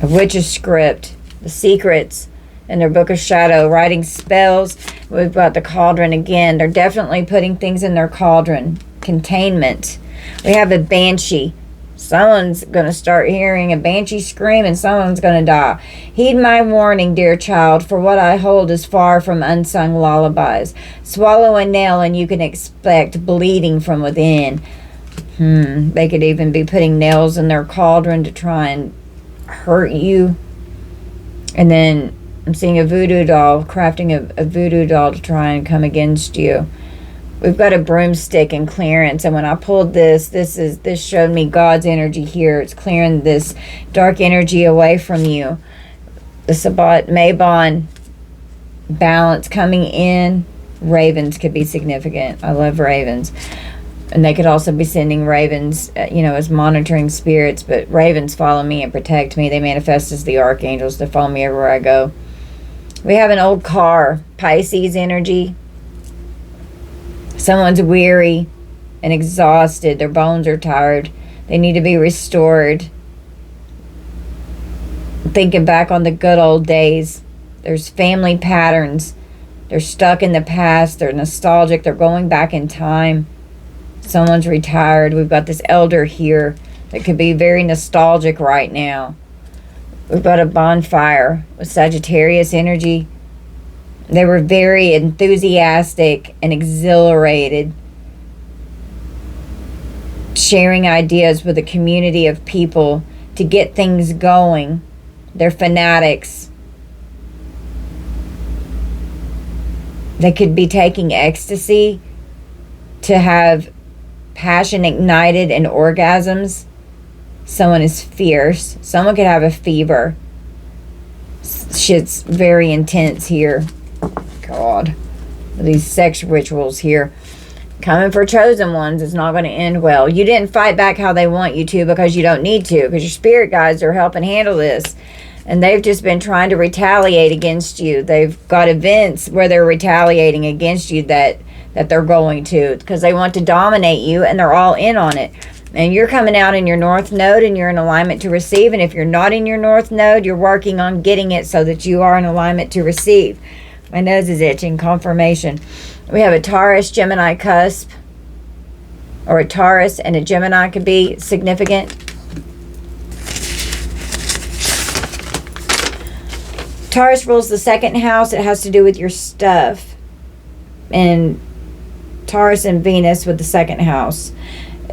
A witch's script. The secrets in their book of shadow. Writing spells. We've got the cauldron again. They're definitely putting things in their cauldron. Containment. We have a banshee. Someone's going to start hearing a banshee scream and someone's going to die. Heed my warning, dear child, for what I hold is far from unsung lullabies. Swallow a nail and you can expect bleeding from within. They could even be putting nails in their cauldron to try and hurt you. And then I'm seeing a voodoo doll, crafting a voodoo doll to try and come against you. We've got a broomstick in clearance, and when I pulled this showed me God's energy here. It's clearing this dark energy away from you. The Sabbat Mabon balance coming in. Ravens could be significant. I love ravens. And they could also be sending ravens, as monitoring spirits, but ravens follow me and protect me. They manifest as the archangels. They follow me everywhere I go. We have an old car, Pisces energy. Someone's weary and exhausted. Their bones are tired. They need to be restored. Thinking back on the good old days. There's family patterns. They're stuck in the past. They're nostalgic. They're going back in time. Someone's retired. We've got this elder here that could be very nostalgic right now. We've got a bonfire with Sagittarius energy. They were very enthusiastic and exhilarated, sharing ideas with a community of people to get things going. They're fanatics. They could be taking ecstasy to have passion ignited and orgasms. Someone is fierce. Someone could have a fever. Shit's very intense here. God. These sex rituals here. Coming for chosen ones is not going to end well. You didn't fight back how they want you to because you don't need to, because your spirit guides are helping handle this. And they've just been trying to retaliate against you. They've got events where they're retaliating against you that they're going to, because they want to dominate you, and they're all in on it. And you're coming out in your north node and you're in alignment to receive. And if you're not in your north node, you're working on getting it so that you are in alignment to receive. My nose is itching. Confirmation. We have a Taurus Gemini cusp, or a Taurus and a Gemini could be significant. Taurus rules the second house. It has to do with your stuff. And Taurus and Venus with the second house.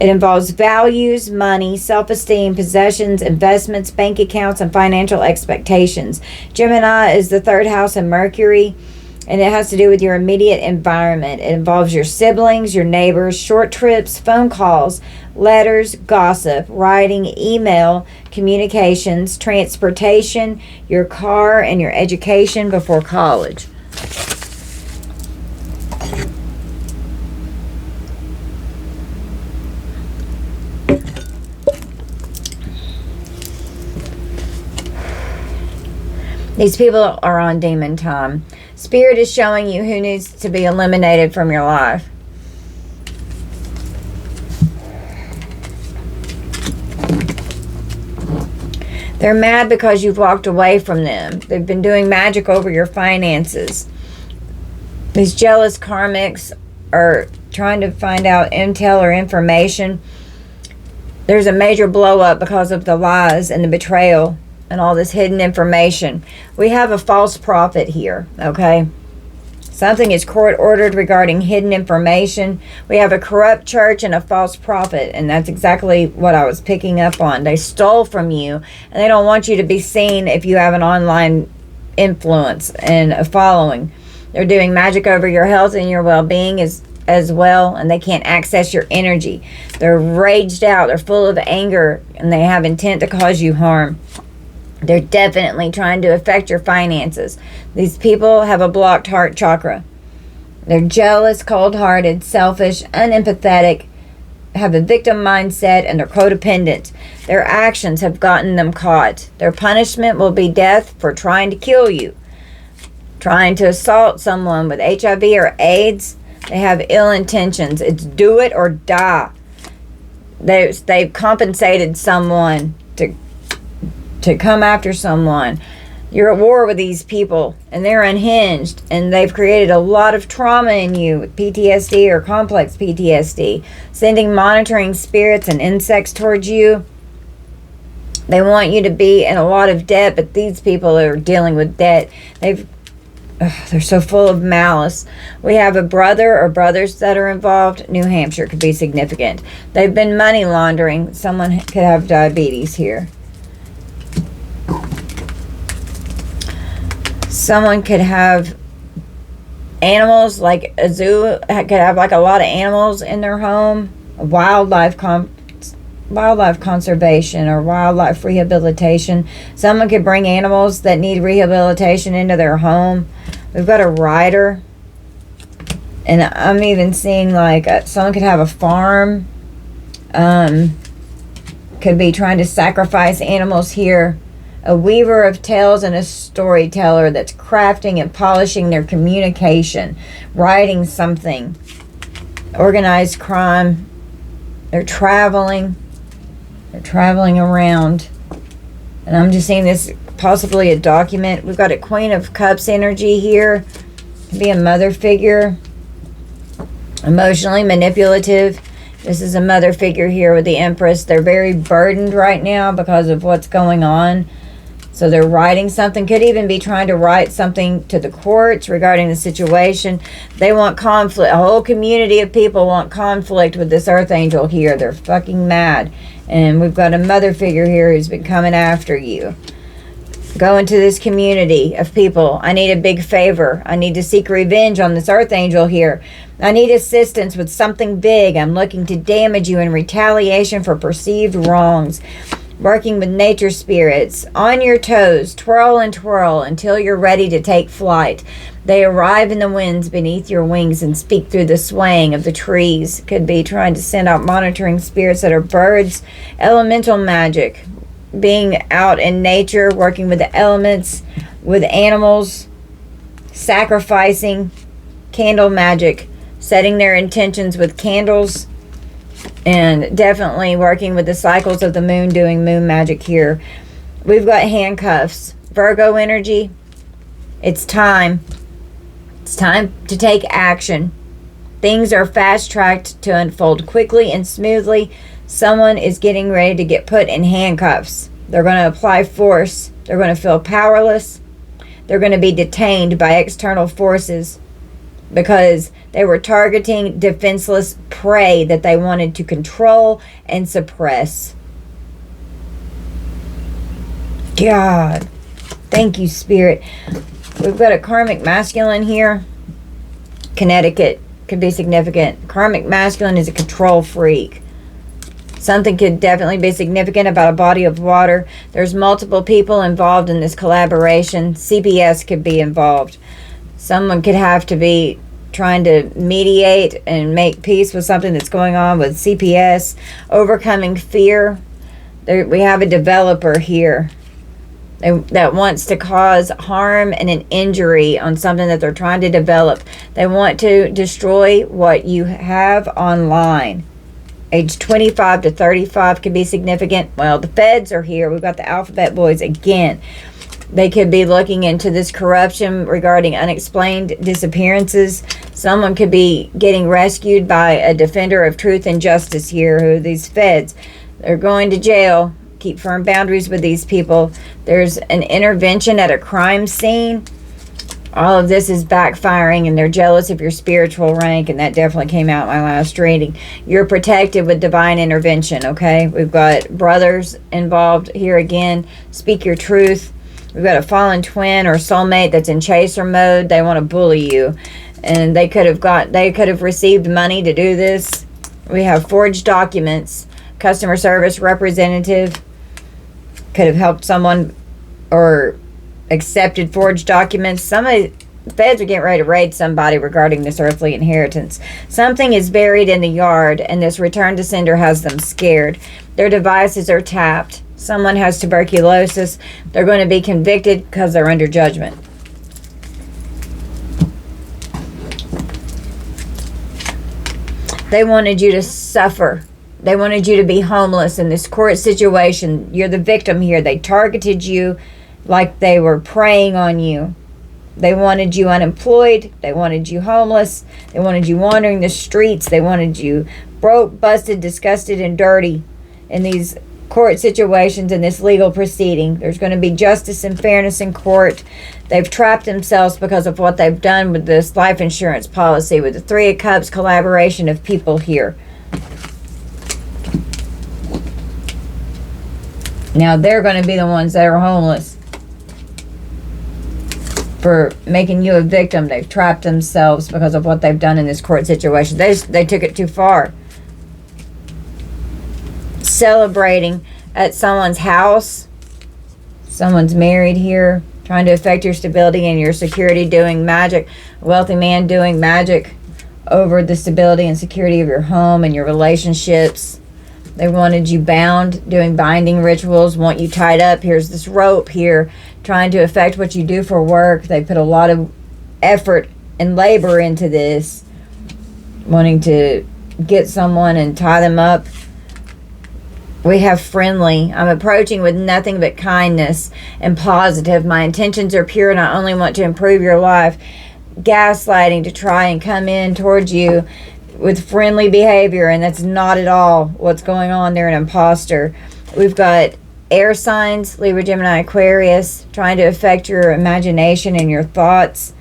It involves values, money, self-esteem, possessions, investments, bank accounts, and financial expectations. Gemini is the third house of Mercury, and it has to do with your immediate environment. It involves your siblings, your neighbors, short trips, phone calls, letters, gossip, writing, email, communications, transportation, your car, and your education before college. These people are on demon time. Spirit is showing you who needs to be eliminated from your life. They're mad because you've walked away from them. They've been doing magic over your finances. These jealous karmics are trying to find out intel or information. There's a major blow up because of the lies and the betrayal and all this hidden information. We have a false prophet here, okay? Something is court ordered regarding hidden information. We have a corrupt church and a false prophet, and that's exactly what I was picking up on. They stole from you, and they don't want you to be seen if you have an online influence and a following. They're doing magic over your health and your well-being as well, and they can't access your energy. They're raged out, they're full of anger, and they have intent to cause you harm. They're definitely trying to affect your finances. These people have a blocked heart chakra. They're jealous, cold-hearted, selfish, unempathetic, have a victim mindset, and they're codependent. Their actions have gotten them caught. Their punishment will be death for trying to kill you. Trying to assault someone with HIV or AIDS. They have ill intentions. It's do it or die. They've compensated someone to come after someone. You're at war with these people, and they're unhinged, and they've created a lot of trauma in you with PTSD or complex PTSD, sending monitoring spirits and insects towards you. They want you to be in a lot of debt, but these people are dealing with debt. They're so full of malice. We have a brother or brothers that are involved. New Hampshire could be significant. They've been money laundering. Someone could have diabetes here. Someone could have animals, like a zoo could have like a lot of animals in their home. Wildlife conservation or wildlife rehabilitation. Someone could bring animals that need rehabilitation into their home. We've got a rider, and I'm even seeing like someone could have a farm. Could be trying to sacrifice animals here. A weaver of tales and a storyteller that's crafting and polishing their communication, writing something. Organized crime. They're traveling around. And I'm just seeing this possibly a document. We've got a Queen of Cups energy here. Could be a mother figure. Emotionally manipulative. This is a mother figure here with the Empress. They're very burdened right now because of what's going on. So they're writing something. Could even be trying to write something to the courts regarding the situation. They want conflict. A whole community of people want conflict with this Earth Angel here. They're fucking mad. And we've got a mother figure here who's been coming after you. Go into this community of people. I need a big favor. I need to seek revenge on this Earth Angel here. I need assistance with something big. I'm looking to damage you in retaliation for perceived wrongs. Working with nature spirits. On your toes, twirl and twirl until you're ready to take flight. They arrive in the winds beneath your wings and speak through the swaying of the trees. Could be trying to send out monitoring spirits that are birds. Elemental magic. Being out in nature, working with the elements, with animals. Sacrificing. Candle magic. Setting their intentions with candles. And definitely working with the cycles of the moon, doing moon magic here. We've got handcuffs. Virgo energy. It's time. It's time to take action. Things are fast-tracked to unfold quickly and smoothly. Someone is getting ready to get put in handcuffs. They're going to apply force. They're going to feel powerless. They're going to be detained by external forces because they were targeting defenseless prey that they wanted to control and suppress. God, thank you, Spirit. We've got a karmic masculine here. Connecticut could be significant. Karmic masculine is a control freak. Something could definitely be significant about a body of water. There's multiple people involved in this collaboration. CPS could be involved. Someone could have to be trying to mediate and make peace with something that's going on with CPS. Overcoming fear. We have a developer here. that wants to cause harm and an injury on something that they're trying to develop. They want to destroy what you have online. Age 25 to 35 could be significant. Well, the feds are here. We've got the alphabet boys again. They could be looking into this corruption regarding unexplained disappearances. Someone could be getting rescued by a defender of truth and justice here, who these feds. They're going to jail. Keep firm boundaries with these people. There's an intervention at a crime scene. All of this is backfiring, and they're jealous of your spiritual rank, and that definitely came out in my last reading. You're protected with divine intervention, okay? We've got brothers involved here again. Speak your truth. We've got a fallen twin or soulmate that's in chaser mode. They want to bully you, and they could have received money to do this. We have forged documents. Customer service representative could have helped someone or accepted forged documents. Some of the feds are getting ready to raid somebody regarding this earthly inheritance. Something is buried in the yard, and this return to sender has them scared. Their devices are tapped. Someone has tuberculosis. They're going to be convicted because they're under judgment. They wanted you to suffer. They wanted you to be homeless in this court situation. You're the victim here. They targeted you like they were preying on you. They wanted you unemployed. They wanted you homeless. They wanted you wandering the streets. They wanted you broke, busted, disgusted, and dirty in these court situations, in this legal proceeding. There's going to be justice and fairness in court. They've trapped themselves because of what they've done with this life insurance policy, with the Three of Cups collaboration of people here. Now they're going to be the ones that are homeless for making you a victim. They've trapped themselves because of what they've done in this court situation. They took it too far. Celebrating at someone's house. Someone's married here, trying to affect your stability and your security, doing magic. A wealthy man doing magic over the stability and security of your home and your relationships. They wanted you bound, doing binding rituals, want you tied up. Here's this rope here, trying to affect what you do for work. They put a lot of effort and labor into this, wanting to get someone and tie them up. We have friendly. I'm approaching with nothing but kindness and positive. My intentions are pure, and I only want to improve your life. Gaslighting to try and come in towards you with friendly behavior, and that's not at all what's going on. They're an imposter. We've got air signs, Libra, Gemini, Aquarius, trying to affect your imagination and your thoughts.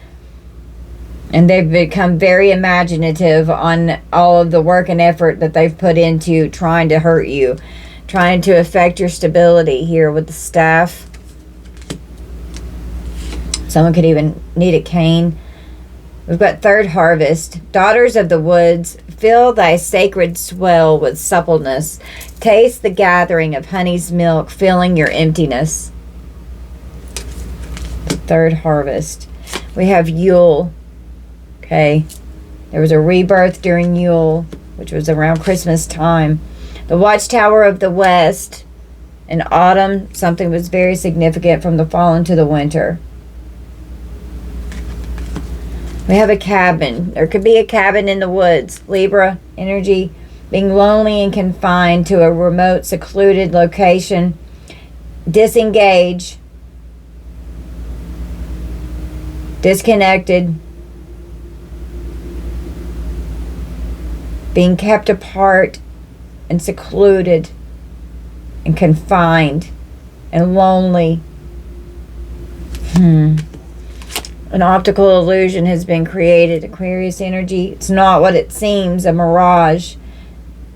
And they've become very imaginative on all of the work and effort that they've put into trying to hurt you, trying to affect your stability here with the staff. Someone could even need a cane. We've got third harvest. Daughters of the woods, fill thy sacred swell with suppleness. Taste the gathering of honey's milk, filling your emptiness. Third harvest. We have Yule. Okay. There was a rebirth during Yule, which was around Christmas time. The watchtower of the west. In autumn, something was very significant from the fall into the winter. We have a cabin. There could be a cabin in the woods. Libra energy, being lonely and confined to a remote, secluded location. Disengage. Disconnected. Being kept apart and secluded and confined and lonely. An optical illusion has been created. Aquarius energy. It's not what it seems. A mirage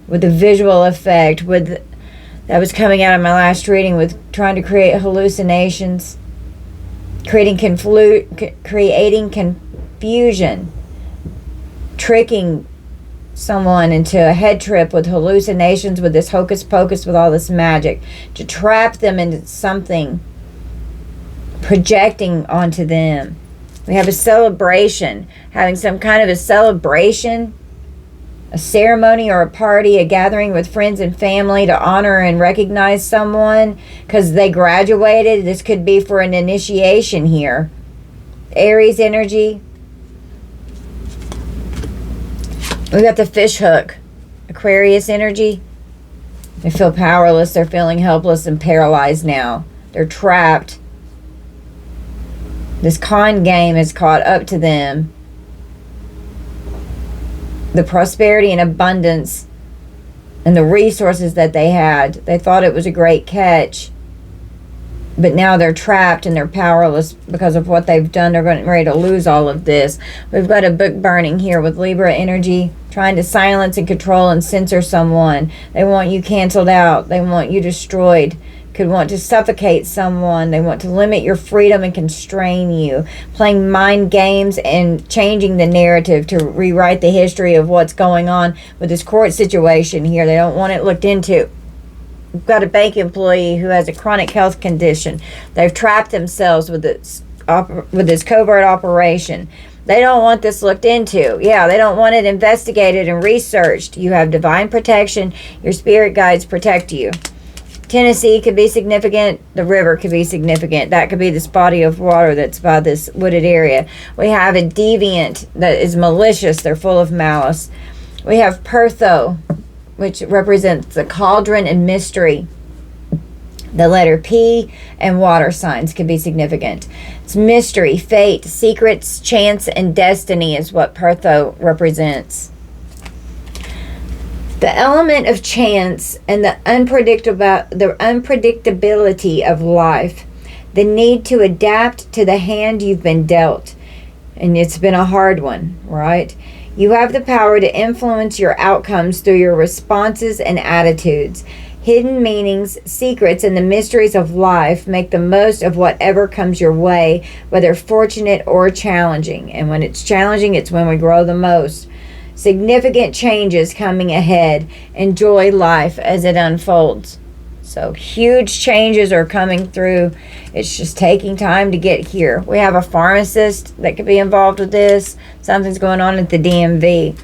with a visual effect. With that was coming out of my last reading, with trying to create hallucinations, creating confusion, tricking someone into a head trip with hallucinations, with this hocus pocus, with all this magic, to trap them into something, projecting onto them. We have a celebration, having some kind of a celebration a ceremony or a party, a gathering with friends and family to honor and recognize someone because they graduated. This could be for an initiation here. Aries energy. We got the fish hook. Aquarius energy. They feel powerless. They're feeling helpless and paralyzed now. They're trapped. This con game has caught up to them. The prosperity and abundance and the resources that they had, they thought it was a great catch. But now they're trapped and they're powerless because of what they've done. They're getting ready to lose all of this. We've got a book burning here with Libra energy, trying to silence and control and censor someone. They want you canceled out. They want you destroyed. Could want to suffocate someone. They want to limit your freedom and constrain you. Playing mind games and changing the narrative to rewrite the history of what's going on with this court situation here. They don't want it looked into. We've got a bank employee who has a chronic health condition. They've trapped themselves with this covert operation. They don't want this looked into. Yeah, they don't want it investigated and researched. You have divine protection. Your spirit guides protect you. Tennessee could be significant. The river could be significant. That could be this body of water that's by this wooded area. We have a deviant that is malicious. They're full of malice. We have Pertho, which represents the cauldron and mystery. The letter P and water signs could be significant. It's mystery, fate, secrets, chance, and destiny is what Pertho represents. The element of chance and the unpredictability of life, the need to adapt to the hand you've been dealt, and it's been a hard one, right? You have the power to influence your outcomes through your responses and attitudes. Hidden meanings, secrets, and the mysteries of life make the most of whatever comes your way, whether fortunate or challenging. And when it's challenging, it's when we grow the most. Significant changes coming ahead. Enjoy life as it unfolds. So huge changes are coming through. It's just taking time to get here. We have a pharmacist that could be involved with this. Something's going on at the DMV.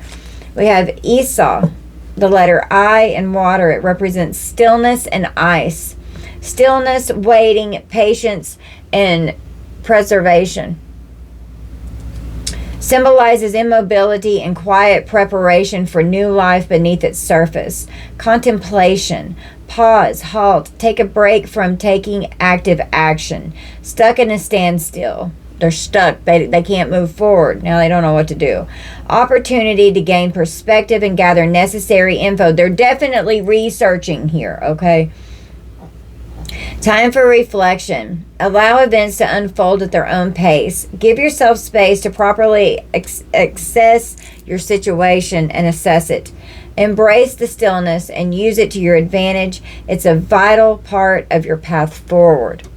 We have Esau, the letter I and water. It represents stillness and ice. Stillness, waiting, patience, and preservation. Symbolizes immobility and quiet preparation for new life beneath its surface. Contemplation. Pause, halt, take a break from taking active action. Stuck in a standstill. They're stuck. They can't move forward. Now they don't know what to do. Opportunity to gain perspective and gather necessary info. They're definitely researching here, okay? Time for reflection. Allow events to unfold at their own pace. Give yourself space to properly assess your situation and assess it. Embrace the stillness and use it to your advantage. It's a vital part of your path forward.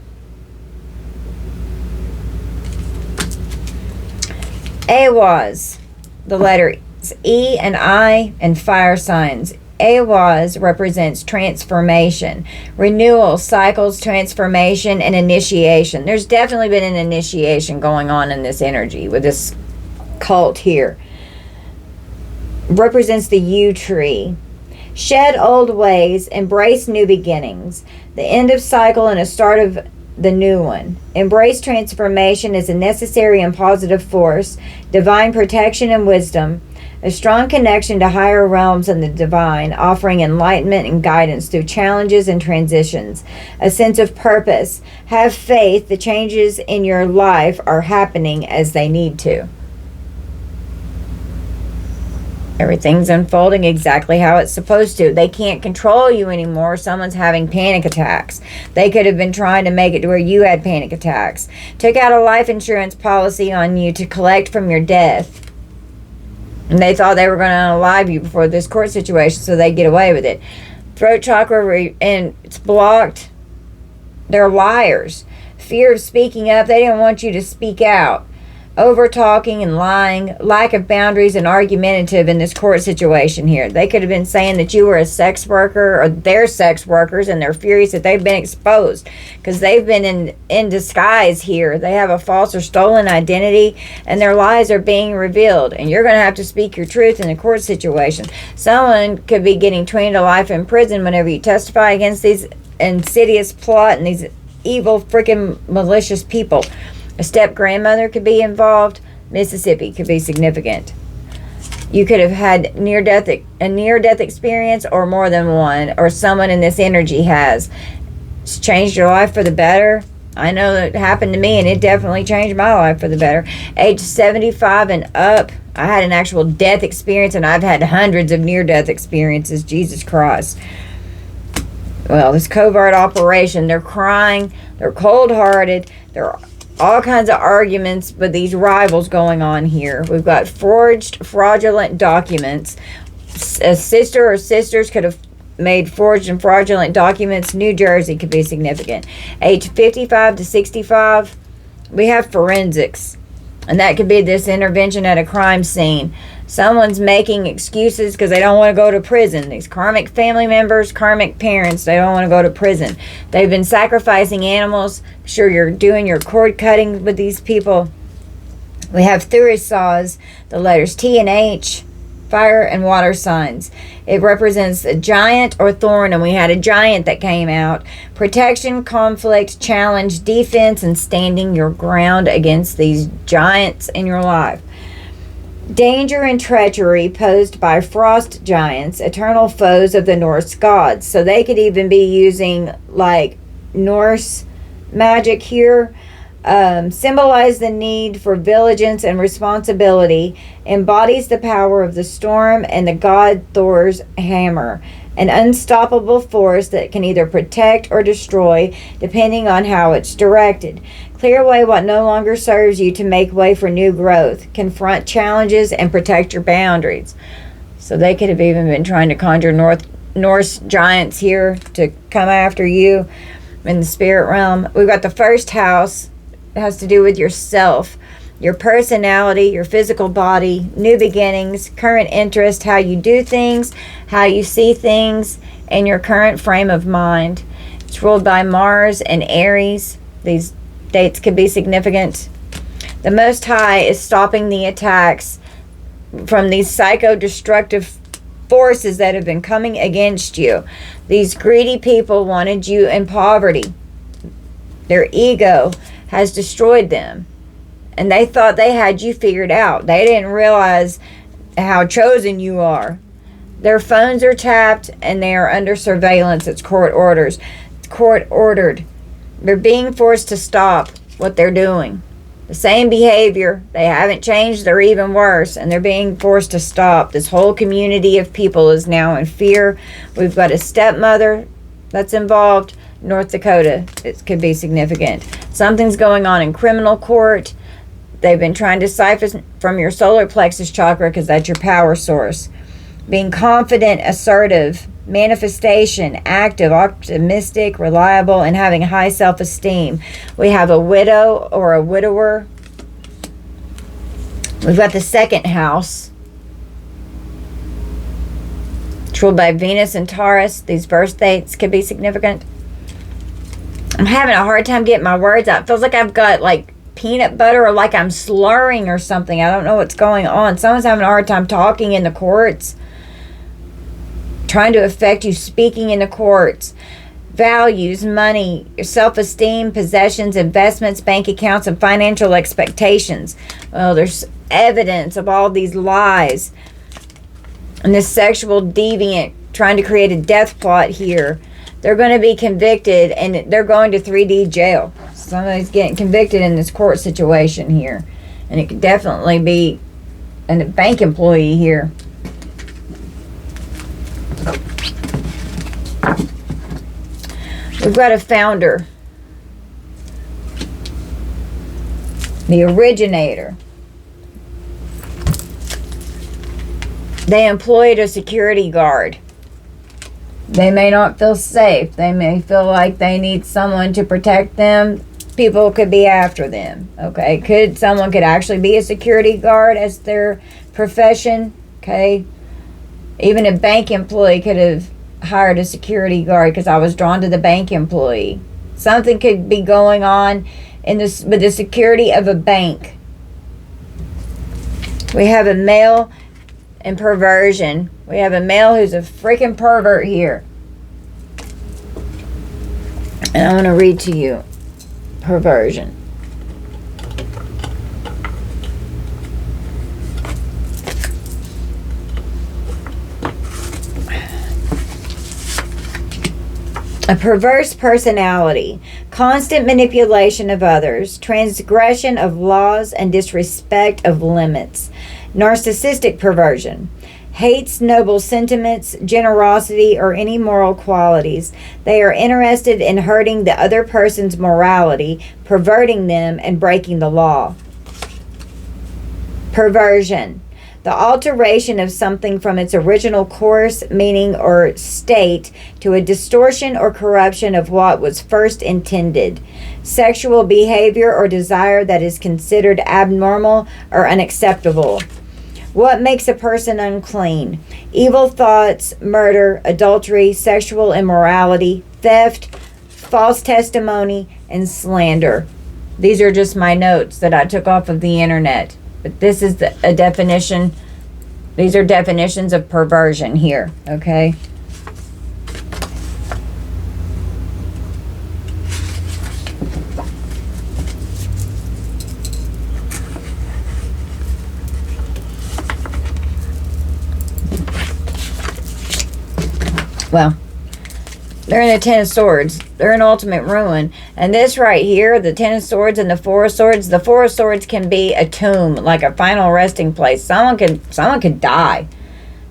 Awaz, the letters E and I and fire signs. Awaz represents transformation, renewal, cycles, transformation, and initiation. There's definitely been an initiation going on in this energy with this cult here. Represents the yew tree. Shed old ways, embrace new beginnings. The end of cycle and a start of the new one. Embrace transformation as a necessary and positive force. Divine protection and wisdom. A strong connection to higher realms and the divine, offering enlightenment and guidance through challenges and transitions. A sense of purpose. Have faith the changes in your life are happening as they need to. Everything's unfolding exactly how it's supposed to. They can't control you anymore. Someone's having panic attacks. They could have been trying to make it to where you had panic attacks. Took out a life insurance policy on you to collect from your death. And they thought they were going to unalive you before this court situation so they'd get away with it. Throat chakra, and it's blocked. They're liars. Fear of speaking up. They didn't want you to speak out. over talking and lying, lack of boundaries, and argumentative in this court situation here. They could have been saying that you were a sex worker or they're sex workers, and they're furious that they've been exposed because they've been in disguise here. They have a false or stolen identity, and their lies are being revealed, and you're going to have to speak your truth in a court situation. Someone could be getting 20 to life in prison whenever you testify against these insidious plot and these evil freaking malicious people. A step-grandmother could be involved. Mississippi could be significant. You could have had a near-death experience or more than one, or someone in this energy has. It's changed your life for the better. I know that it happened to me, and it definitely changed my life for the better. Age 75 and up, I had an actual death experience, and I've had hundreds of near-death experiences. Jesus Christ. Well, this covert operation, they're crying, they're cold-hearted, they're all kinds of arguments with these rivals going on here. We've got forged, fraudulent documents. A sister or sisters could have made forged and fraudulent documents. New Jersey could be significant. Age 55 to 65, we have forensics. And that could be this intervention at a crime scene. Someone's making excuses because they don't want to go to prison. These karmic family members, karmic parents, they don't want to go to prison. They've been sacrificing animals. I'm sure you're doing your cord cutting with these people. We have thurisaz, the letters T and H, fire and water signs. It represents a giant or thorn, and we had a giant that came out. Protection, conflict, challenge, defense, and standing your ground against these giants in your life. Danger and treachery posed by frost giants, eternal foes of the Norse gods. So they could even be using like Norse magic here. Symbolize the need for vigilance and responsibility, embodies the power of the storm and the god Thor's hammer, an unstoppable force that can either protect or destroy depending on how it's directed. Clear away what no longer serves you to make way for new growth, confront challenges, and protect your boundaries. So they could have even been trying to conjure Norse giants here to come after you in the spirit realm. We've got the first house. It has to do with yourself, your personality, your physical body, new beginnings, current interest, how you do things, how you see things, and your current frame of mind. It's ruled by Mars and Aries. These dates could be significant. The Most High is stopping the attacks from these psycho-destructive forces that have been coming against you. These greedy people wanted you in poverty. Their ego has destroyed them, and they thought they had you figured out. They didn't realize how chosen you are. Their phones are tapped, and they are under surveillance. It's court orders. It's court ordered. They're being forced to stop what they're doing. The same behavior. They haven't changed. They're even worse, and they're being forced to stop. This whole community of people is now in fear. We've got a stepmother that's involved. North Dakota, it could be significant. Something's going on in criminal court. They've been trying to siphon from your solar plexus chakra because that's your power source. Being confident, assertive, manifestation, active, optimistic, reliable, and having high self-esteem. We have a widow or a widower. We've got the second house. It's ruled by Venus and Taurus. These birth dates could be significant. I'm having a hard time getting my words out. It feels like I've got like peanut butter or like I'm slurring or something. I don't know what's going on. Someone's having a hard time talking in the courts. Trying to affect you speaking in the courts. Values, money, self-esteem, possessions, investments, bank accounts, and financial expectations. Well, there's evidence of all these lies. And this sexual deviant trying to create a death plot here. They're going to be convicted, and they're going to 3D jail. Somebody's getting convicted in this court situation here. And it could definitely be a bank employee here. We've got a founder. The originator. They employed a security guard. They may not feel safe. They may feel like they need someone to protect them. people could be after them. Okay, someone could actually be a security guard as their profession. Okay, even a bank employee could have hired a security guard, because I was drawn to the bank employee. Something could be going on in this with the security of a bank. We have a male and perversion. We have a male who's a freaking pervert here. And I'm going to read to you perversion. A perverse personality, constant manipulation of others, transgression of laws, and disrespect of limits. Narcissistic perversion, hates noble sentiments, generosity, or any moral qualities. They are interested in hurting the other person's morality, perverting them, and breaking the law. Perversion, the alteration of something from its original course, meaning, or state to a distortion or corruption of what was first intended. Sexual behavior or desire that is considered abnormal or unacceptable. What makes a person unclean? Evil thoughts, murder, adultery, sexual immorality, theft, false testimony, and slander. These are just my notes that I took off of the internet. But this is a definition. These are definitions of perversion here, okay? Well, they're in the Ten of Swords. They're in ultimate ruin. And this right here, the Ten of Swords and the Four of Swords, the Four of Swords can be a tomb, like a final resting place. Someone could die.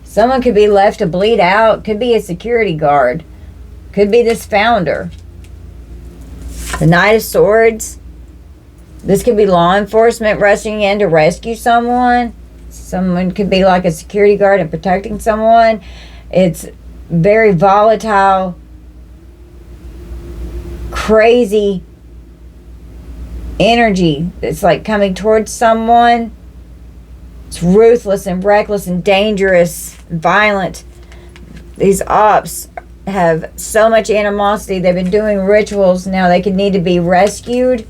Someone could be left to bleed out. Could be a security guard. Could be this founder. The Knight of Swords. This could be law enforcement rushing in to rescue someone. Someone could be like a security guard and protecting someone. It's very volatile, crazy energy that's like coming towards someone. It's ruthless and reckless and dangerous and violent. These ops have so much animosity. They've been doing rituals. Now they could need to be rescued.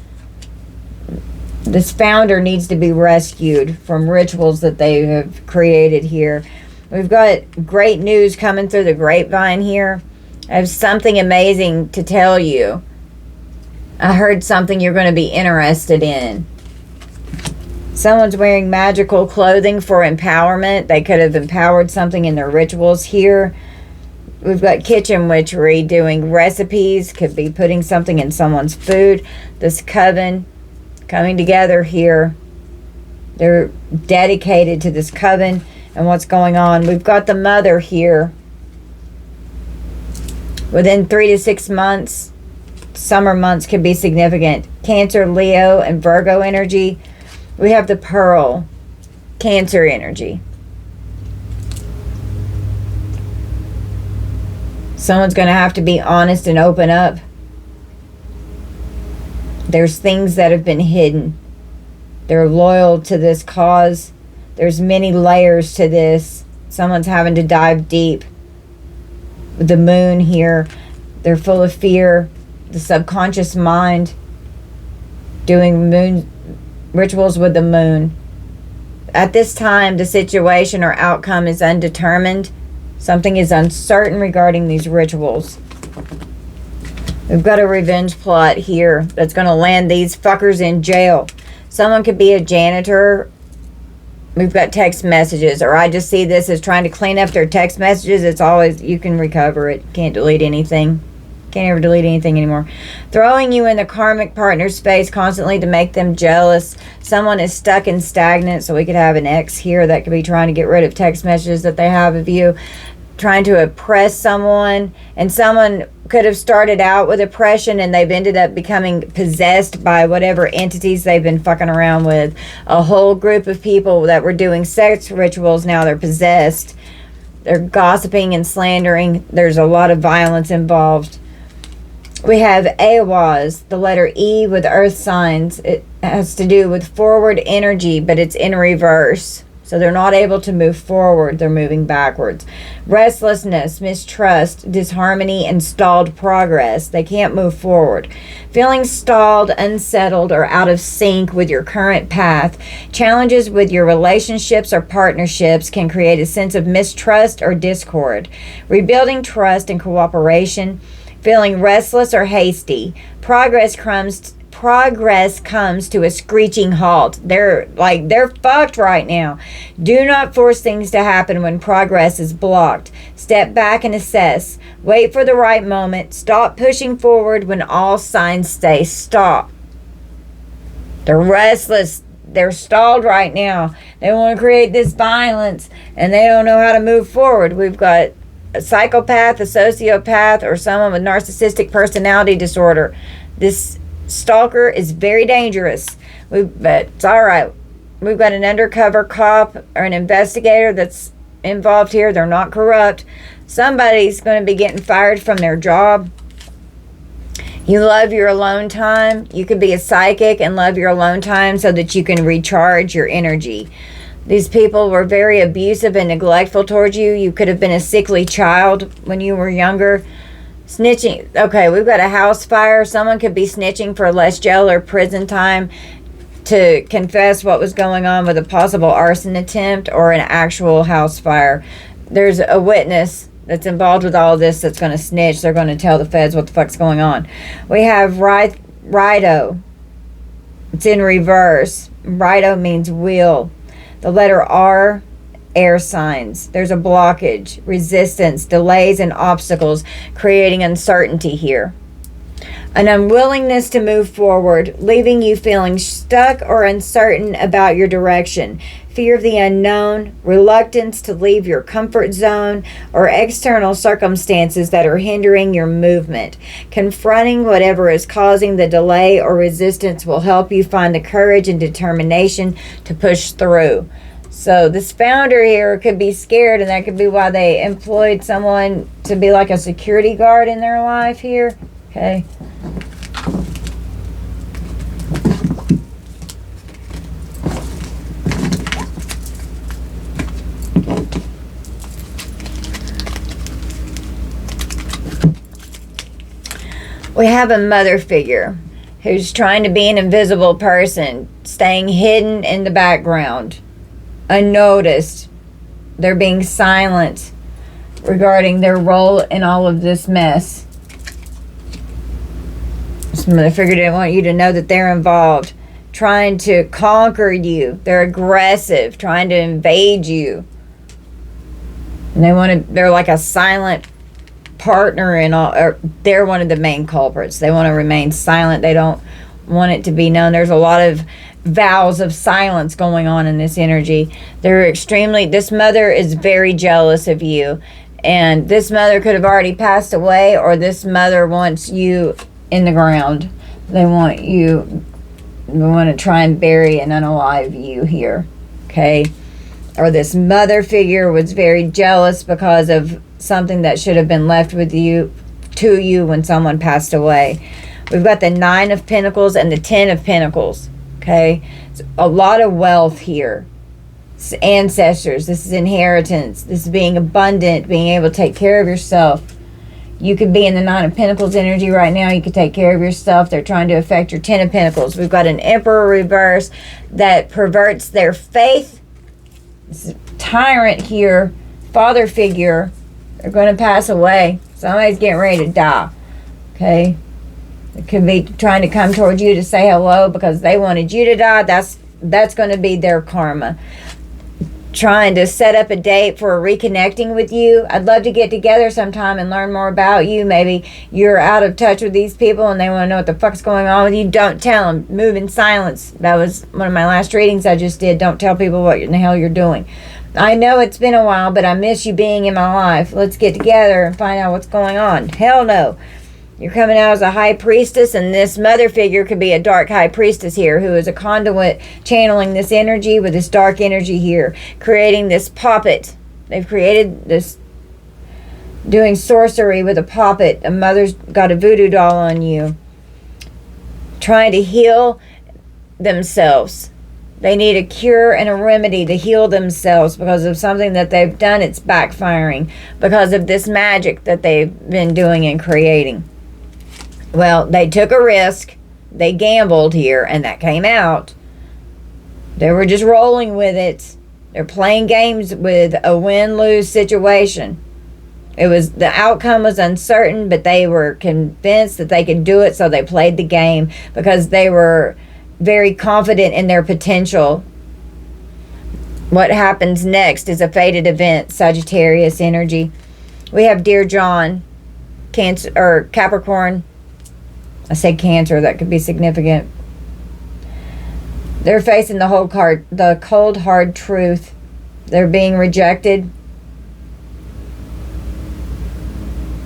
This founder needs to be rescued from rituals that they have created here. We've got great news coming through the grapevine here. I have something amazing to tell you. I heard something you're going to be interested in. Someone's wearing magical clothing for empowerment. They could have empowered something in their rituals here. We've got kitchen witchery, doing recipes. Could be putting something in someone's food. This coven coming together here. They're dedicated to this coven and what's going on. We've got the mother here. Within 3 to 6 months, summer months could be significant. Cancer, Leo, and Virgo energy. We have the Pearl, Cancer energy. Someone's going to have to be honest and open up. There's things that have been hidden. They're loyal to this cause. There's many layers to this. Someone's having to dive deep. With the moon here, they're full of fear. The subconscious mind, doing moon rituals with the moon. At this time, the situation or outcome is undetermined. Something is uncertain regarding these rituals. We've got a revenge plot here that's going to land these fuckers in jail. Someone could be a janitor. We've got text messages, or I just see this as trying to clean up their text messages. It's always, you can recover it. Can't delete anything. Can't ever delete anything anymore. Throwing you in the karmic partner's face constantly to make them jealous. Someone is stuck and stagnant, so we could have an ex here that could be trying to get rid of text messages that they have of you. Trying to oppress someone, and someone could have started out with oppression and they've ended up becoming possessed by whatever entities they've been fucking around with. A whole group of people that were doing sex rituals, now they're possessed. They're gossiping and slandering. There's a lot of violence involved. We have Awaz, the letter E with earth signs. It has to do with forward energy, but it's in reverse. So they're not able to move forward, they're moving backwards. Restlessness, mistrust, disharmony, and stalled progress. They can't move forward. Feeling stalled, unsettled, or out of sync with your current path. Challenges with your relationships or partnerships can create a sense of mistrust or discord. Rebuilding trust and cooperation. Feeling restless or hasty. Progress comes to a screeching halt. They're fucked right now. Do not force things to happen when progress is blocked. Step back and assess. Wait for the right moment. Stop pushing forward when all signs say stop. They're restless. They're stalled right now. They want to create this violence and they don't know how to move forward. We've got a psychopath, a sociopath, or someone with narcissistic personality disorder. This stalker is very dangerous. But it's all right. We've got an undercover cop or an investigator that's involved here. They're not corrupt. Somebody's going to be getting fired from their job. You love your alone time. You could be a psychic and love your alone time so that you can recharge your energy. These people were very abusive and neglectful towards you. You could have been a sickly child when you were younger. Snitching. Okay, we've got a house fire. Someone could be snitching for less jail or prison time to confess what was going on with a possible arson attempt or an actual house fire. There's a witness that's involved with all of this that's going to snitch. They're going to tell the feds what the fuck's going on. We have Rido. It's in reverse. Rido means wheel. The letter R, air signs. There's a blockage, resistance, delays, and obstacles, creating uncertainty here. An unwillingness to move forward, leaving you feeling stuck or uncertain about your direction. Fear of the unknown, reluctance to leave your comfort zone, or external circumstances that are hindering your movement. Confronting whatever is causing the delay or resistance will help you find the courage and determination to push through. So this founder here could be scared, and that could be why they employed someone to be like a security guard in their life here. Okay. We have a mother figure who's trying to be an invisible person, staying hidden in the background, unnoticed. They're being silent regarding their role in all of this mess. This mother figure didn't want you to know that they're involved, trying to conquer you. They're aggressive, trying to invade you. And they're like a silent partner in all, or they're one of the main culprits. They want to remain silent. They don't want it to be known. There's a lot of vows of silence going on in this energy. This mother is very jealous of you, and this mother could have already passed away, or this mother wants you in the ground. They want to try and bury and unalive you here. Okay. Or this mother figure was very jealous because of something that should have been left with you to you when someone passed away. We've got the 9 of Pentacles and the 10 of Pentacles. Okay, it's a lot of wealth here. It's ancestors. This is inheritance. This is being abundant, being able to take care of yourself. You could be in the 9 of Pentacles energy right now. You could take care of yourself. They're trying to affect your 10 of Pentacles. We've got an Emperor reverse that perverts their faith. This is tyrant here, father figure. They're going to pass away. Somebody's getting ready to die. Okay. It could be trying to come towards you to say hello because they wanted you to die. That's going to be their karma. Trying to set up a date for reconnecting with you. I'd love to get together sometime and learn more about you. Maybe you're out of touch with these people and they want to know what the fuck's going on with you. Don't tell them. Move in silence. That was one of my last readings I just did. Don't tell people what in the hell you're doing. I know it's been a while, but I miss you being in my life. Let's get together and find out what's going on. Hell no. You're coming out as a high priestess, and this mother figure could be a dark high priestess here who is a conduit channeling this energy with this dark energy here, creating this puppet. They've created this doing sorcery with a puppet. A mother's got a voodoo doll on you, trying to heal themselves. They need a cure and a remedy to heal themselves because of something that they've done. It's backfiring because of this magic that they've been doing and creating. Well, they took a risk. They gambled here, and that came out. They were just rolling with it. They're playing games with a win-lose situation. The outcome was uncertain, but they were convinced that they could do it, so they played the game because they were very confident in their potential. What happens next is a fated event, Sagittarius energy. We have Dear John, Cancer or Capricorn. I say Cancer, that could be significant. They're facing the cold, hard truth. They're being rejected.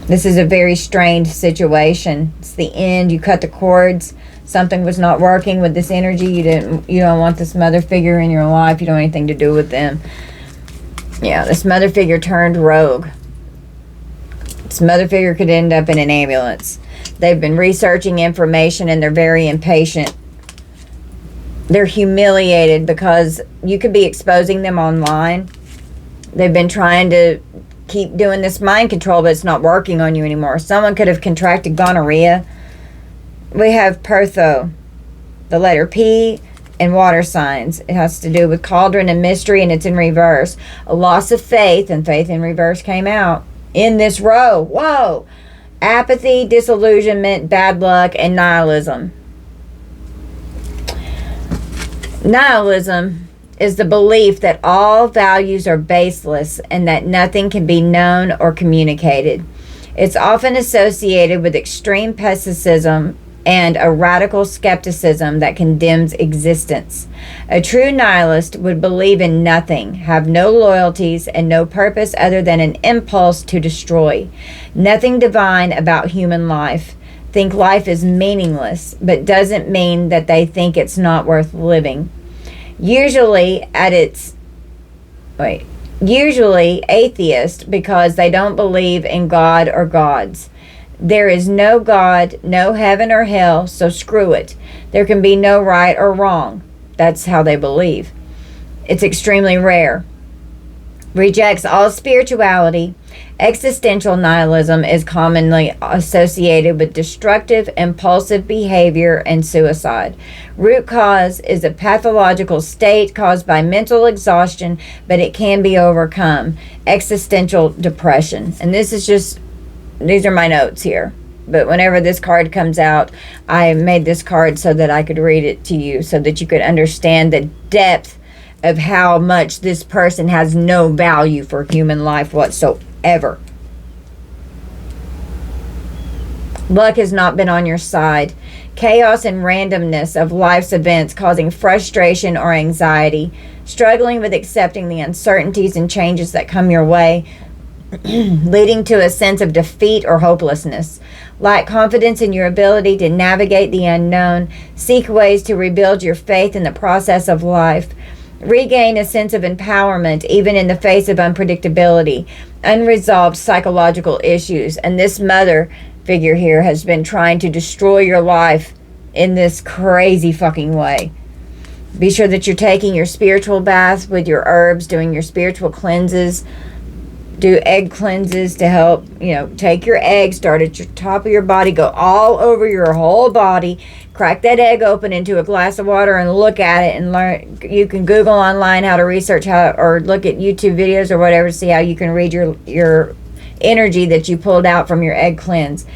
This is a very strained situation. It's the end. You cut the cords. Something was not working with this energy. You don't want this mother figure in your life. You don't want anything to do with them. Yeah, this mother figure turned rogue. This mother figure could end up in an ambulance. They've been researching information and they're very impatient. They're humiliated because you could be exposing them online. They've been trying to keep doing this mind control, but it's not working on you anymore. Someone could have contracted gonorrhea. We have Pertho, the letter P, and water signs. It has to do with cauldron and mystery, and it's in reverse. A loss of faith, and faith in reverse came out in this row. Whoa! Apathy, disillusionment, bad luck, and nihilism. Nihilism is the belief that all values are baseless and that nothing can be known or communicated. It's often associated with extreme pessimism and a radical skepticism that condemns existence. A true nihilist would believe in nothing, have no loyalties, and no purpose other than an impulse to destroy. Nothing divine about human life. Think life is meaningless, but doesn't mean that they think it's not worth living. Usually atheist because they don't believe in God or gods. There is no God, no heaven or hell, so screw it. There can be no right or wrong. That's how they believe. It's extremely rare. Rejects all spirituality. Existential nihilism is commonly associated with destructive, impulsive behavior and suicide. Root cause is a pathological state caused by mental exhaustion, but it can be overcome. Existential depression. And these are my notes here. But whenever this card comes out, I made this card so that I could read it to you, so that you could understand the depth of how much this person has no value for human life whatsoever. Luck has not been on your side. Chaos and randomness of life's events causing frustration or anxiety. Struggling with accepting the uncertainties and changes that come your way, leading to a sense of defeat or hopelessness. Lack confidence in your ability to navigate the unknown. Seek ways to rebuild your faith in the process of life. Regain a sense of empowerment even in the face of unpredictability. Unresolved psychological issues. And this mother figure here has been trying to destroy your life in this crazy fucking way. Be sure that you're taking your spiritual bath with your herbs, doing your spiritual cleanses. Do egg cleanses to help, take your egg, start at your top of your body, go all over your whole body, crack that egg open into a glass of water and look at it and learn. You can Google online how to research or look at YouTube videos or whatever to see how you can read your energy that you pulled out from your egg cleanse.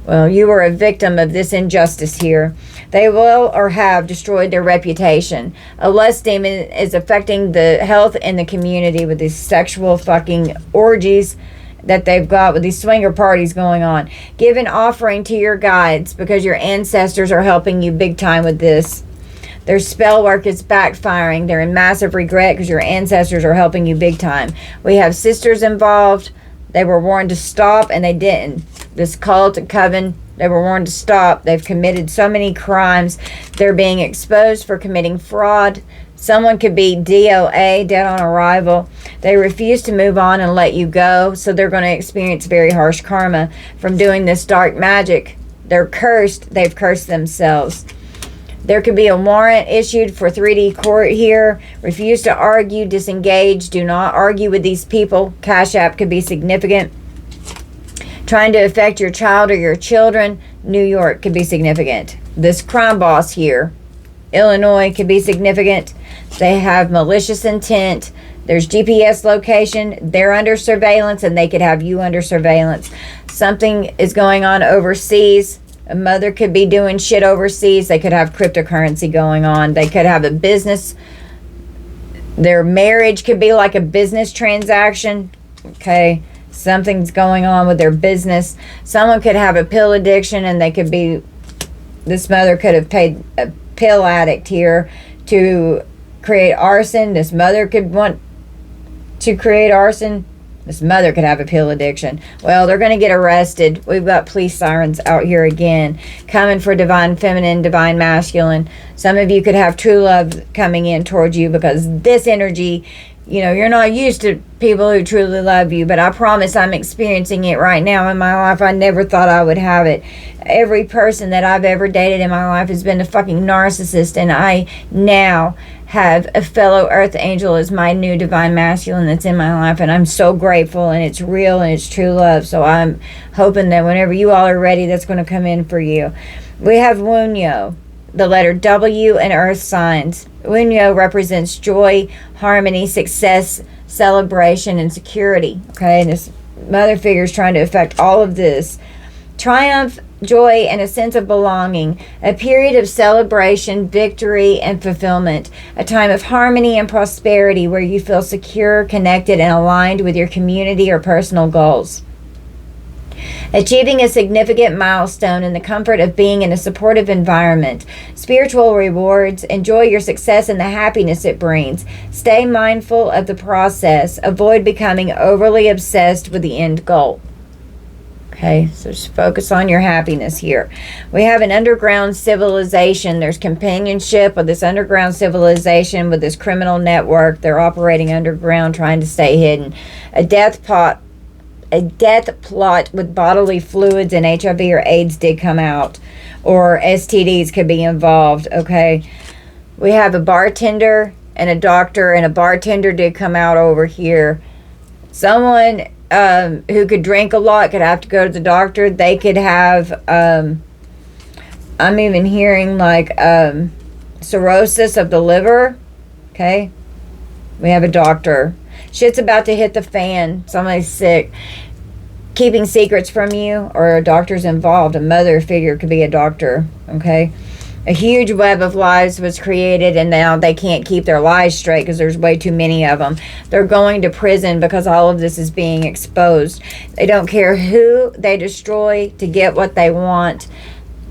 Well, you were a victim of this injustice here. They will or have destroyed their reputation. A lust demon is affecting the health in the community with these sexual fucking orgies that they've got with these swinger parties going on. Give an offering to your guides because your ancestors are helping you big time with this. Their spell work is backfiring. They're in massive regret because your ancestors are helping you big time. We have sisters involved. They were warned to stop and they didn't. This cult and coven, they were warned to stop. They've committed so many crimes. They're being exposed for committing fraud, Someone could be DOA, dead on arrival. They refuse to move on and let you go, so they're going to experience very harsh karma from doing this dark magic. They're cursed. They've cursed themselves. There could be a warrant issued for 3D court here. Refuse to argue, disengage. Do not argue with these people. Cash app could be significant. Trying to affect your child or your children. New York could be significant. This crime boss here, Illinois, could be significant. They have malicious intent. There's GPS location. They're under surveillance, and they could have you under surveillance. Something is going on overseas. A mother could be doing shit overseas. They could have cryptocurrency going on. They could have a business. Their marriage could be like a business transaction. Okay. Something's going on with their business. Someone could have a pill addiction, and they could be, this mother could have paid a pill addict here to create arson. This mother could want to create arson. This mother could have a pill addiction. Well, they're going to get arrested. We've got police sirens out here again, coming for divine feminine, divine masculine. Some of you could have true love coming in towards you, because this energy, you know, you're not used to people who truly love you, but I promise I'm experiencing it right now in my life. I never thought I would have it. Every person that I've ever dated in my life has been a fucking narcissist, and I now have a fellow earth angel as my new divine masculine that's in my life, and I'm so grateful, and it's real, and it's true love. So I'm hoping that whenever you all are ready, that's going to come in for you. We have Wunyo, the letter W, and earth signs. Wunyo represents joy, harmony, success, celebration, and security. Okay, and this mother figure is trying to affect all of this. Triumph, joy, and a sense of belonging. A period of celebration, victory, and fulfillment. A time of harmony and prosperity where you feel secure, connected, and aligned with your community or personal goals. Achieving a significant milestone in the comfort of being in a supportive environment. Spiritual rewards. Enjoy your success and the happiness it brings. Stay mindful of the process. Avoid becoming overly obsessed with the end goal. Okay, so just focus on your happiness here. We have an underground civilization. There's companionship with this underground civilization, with this criminal network. They're operating underground, trying to stay hidden. A death plot with bodily fluids and HIV or AIDS did come out, or STDs could be involved. Okay, we have a bartender and a doctor, and a bartender did come out over here. Someone who could drink a lot could have to go to the doctor. They could have I'm even hearing like cirrhosis of the liver. Okay, we have a doctor. Shit's about to hit the fan. Somebody's sick. Keeping secrets from you, or a doctor's involved. A mother figure could be a doctor. Okay, a huge web of lies was created, and now they can't keep their lies straight because there's way too many of them. They're going to prison because all of this is being exposed. They don't care who they destroy to get what they want.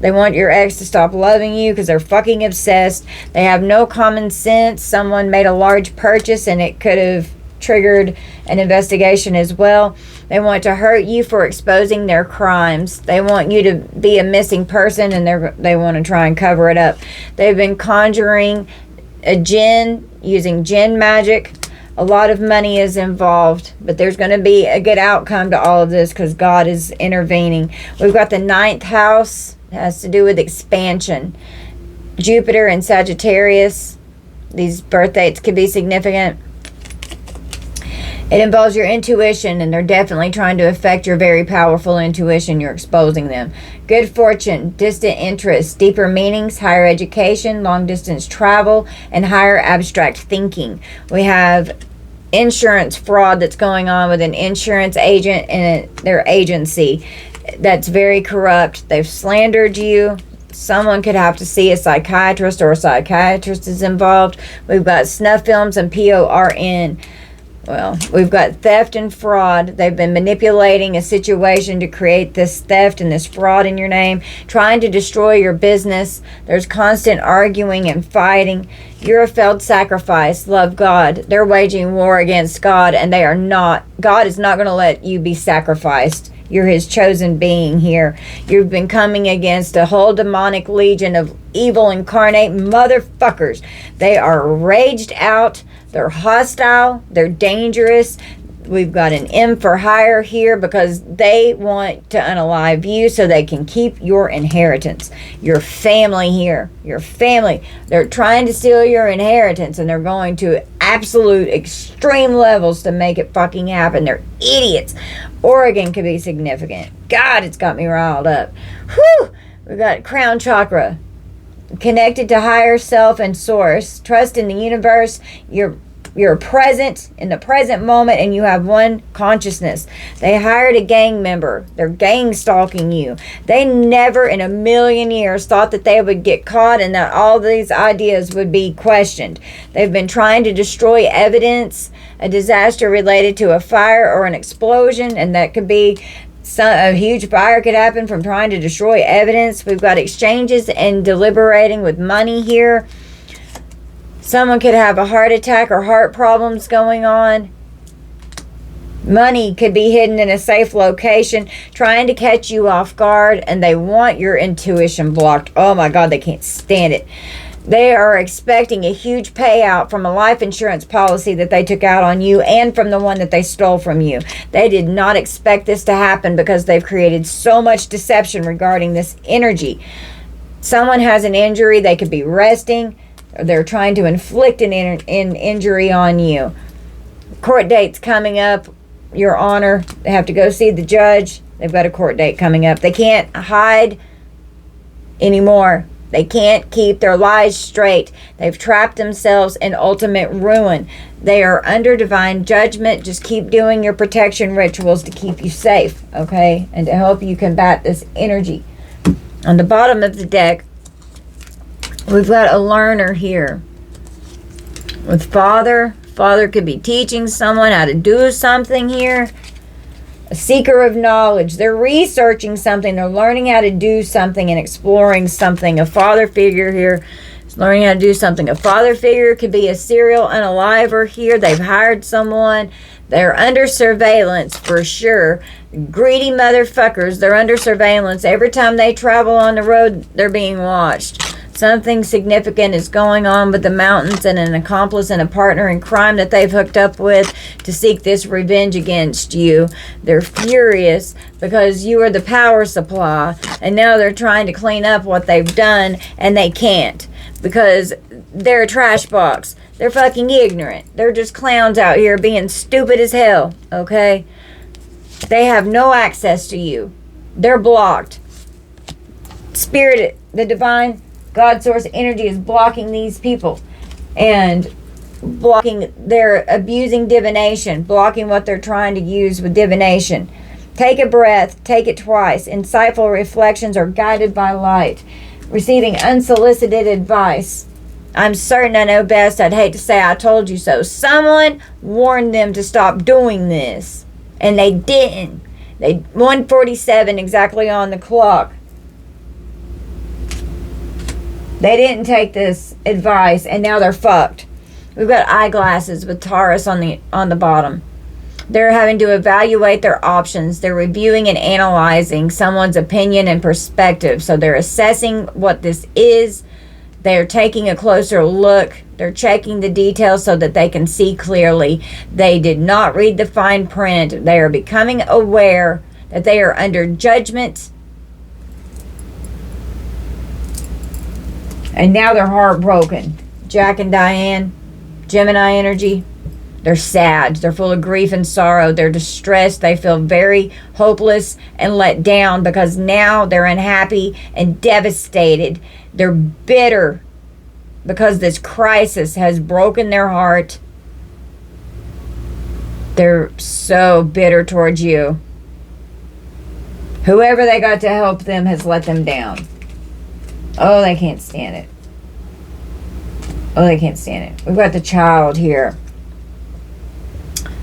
They want your ex to stop loving you because they're fucking obsessed. They have no common sense. Someone made a large purchase, and it could have triggered an investigation as well. They want to hurt you for exposing their crimes. They want you to be a missing person, and they want to try and cover it up. They've been conjuring a jinn, using jinn magic. A lot of money is involved, but there's going to be a good outcome to all of this because God is intervening. We've got the 9th house. It has to do with expansion. Jupiter and Sagittarius. These birth dates could be significant. It involves your intuition, and they're definitely trying to affect your very powerful intuition. You're exposing them. Good fortune, distant interests, deeper meanings, higher education, long distance travel, and higher abstract thinking. We have insurance fraud that's going on with an insurance agent and their agency that's very corrupt. They've slandered you. Someone could have to see a psychiatrist, or a psychiatrist is involved. We've got snuff films and PORN. Well, we've got theft and fraud. They've been manipulating a situation to create this theft and this fraud in your name, trying to destroy your business. There's constant arguing and fighting. You're a failed sacrifice. Love God. They're waging war against God, and they are not. God is not going to let you be sacrificed. You're his chosen being here. You've been coming against a whole demonic legion of evil incarnate motherfuckers. They are raged out. They're hostile. They're dangerous. We've got an M for hire here because they want to unalive you so they can keep your inheritance. Your family here. Your family. They're trying to steal your inheritance, and they're going to absolute extreme levels to make it fucking happen. They're idiots. Oregon could be significant. God, it's got me riled up. Whew! We've got crown chakra. Connected to higher self and source. Trust in the universe. You're present in the present moment, and you have one consciousness. They hired a gang member. They're gang stalking you. They never in a million years thought that they would get caught and that all these ideas would be questioned. They've been trying to destroy evidence, a disaster related to a fire or an explosion, and that could be a huge fire could happen from trying to destroy evidence. We've got exchanges and deliberating with money here. Someone could have a heart attack or heart problems going on. Money could be hidden in a safe location, trying to catch you off guard, and they want your intuition blocked. Oh my God, they can't stand it. They are expecting a huge payout from a life insurance policy that they took out on you and from the one that they stole from you. They did not expect this to happen because they've created so much deception regarding this energy. Someone has an injury. They could be resting. They're trying to inflict an injury on you. Court date's coming up, Your Honor. They have to go see the judge. They've got a court date coming up. They can't hide anymore. They can't keep their lies straight. They've trapped themselves in ultimate ruin. They are under divine judgment. Just keep doing your protection rituals to keep you safe, okay? And to help you combat this energy. On the bottom of the deck, we've got a learner here with father. Father could be teaching someone how to do something here. A seeker of knowledge. They're researching something. They're learning how to do something and exploring something. A father figure here is learning how to do something. A father figure could be a serial unaliver here. They've hired someone. They're under surveillance for sure. Greedy motherfuckers. They're under surveillance. Every time they travel on the road, they're being watched. Something significant is going on with the mountains and an accomplice and a partner in crime that they've hooked up with to seek this revenge against you. They're furious because you are the power supply, and now they're trying to clean up what they've done, and they can't because they're a trash box. They're fucking ignorant. They're just clowns out here being stupid as hell, okay? They have no access to you. They're blocked. Spirit, the divine God source energy is blocking these people and blocking their abusing divination, blocking what they're trying to use with divination. Take a breath, take it twice. Insightful reflections are guided by light. Receiving unsolicited advice. I'm certain I know best. I'd hate to say I told you so. Someone warned them to stop doing this, and they didn't. They 1:47 exactly on the clock. They didn't take this advice, and now they're fucked. We've got eyeglasses with Taurus on the bottom. They're having to evaluate their options. They're reviewing and analyzing someone's opinion and perspective. So they're assessing what this is. They're taking a closer look. They're checking the details so that they can see clearly. They did not read the fine print. They are becoming aware that they are under judgment. And now they're heartbroken. Jack and Diane, Gemini energy. They're sad. They're full of grief and sorrow. They're distressed. They feel very hopeless and let down because now they're unhappy and devastated. They're bitter because this crisis has broken their heart. They're so bitter towards you. Whoever they got to help them has let them down. Oh, they can't stand it. Oh, they can't stand it. We've got the child here.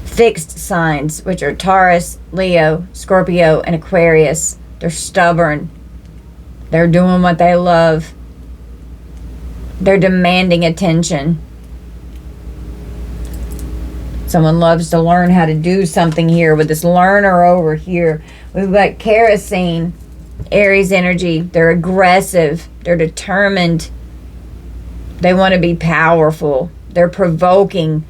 Fixed signs, which are Taurus, Leo, Scorpio, and Aquarius. They're stubborn. They're doing what they love. They're demanding attention. Someone loves to learn how to do something here with this learner over here. We've got kerosene, Aries energy. They're aggressive. They're determined. They want to be powerful. They're provoking.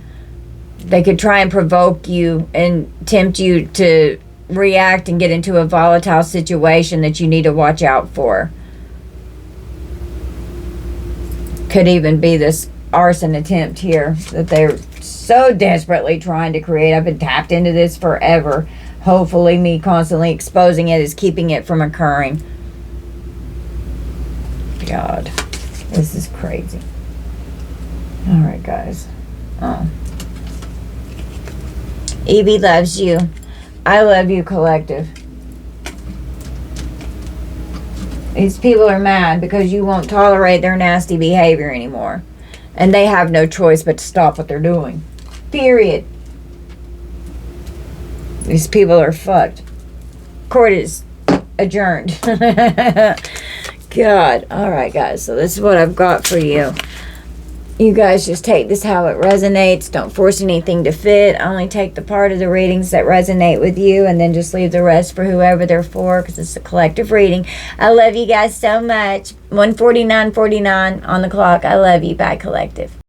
They could try and provoke you and tempt you to react and get into a volatile situation that you need to watch out for. Could even be this arson attempt here that they're so desperately trying to create. I've been tapped into this forever. Hopefully me constantly exposing it is keeping it from occurring. God, this is crazy. All right, guys. Oh. Evie loves you. I love you, collective. These people are mad because you won't tolerate their nasty behavior anymore. And they have no choice but to stop what they're doing. Period. These people are fucked. Court is adjourned. God. Alright, guys. So this is what I've got for you. You guys just take this how it resonates. Don't force anything to fit. Only take the part of the readings that resonate with you, and then just leave the rest for whoever they're for, because it's a collective reading. I love you guys so much. 1:49:49 on the clock. I love you. Bye, collective.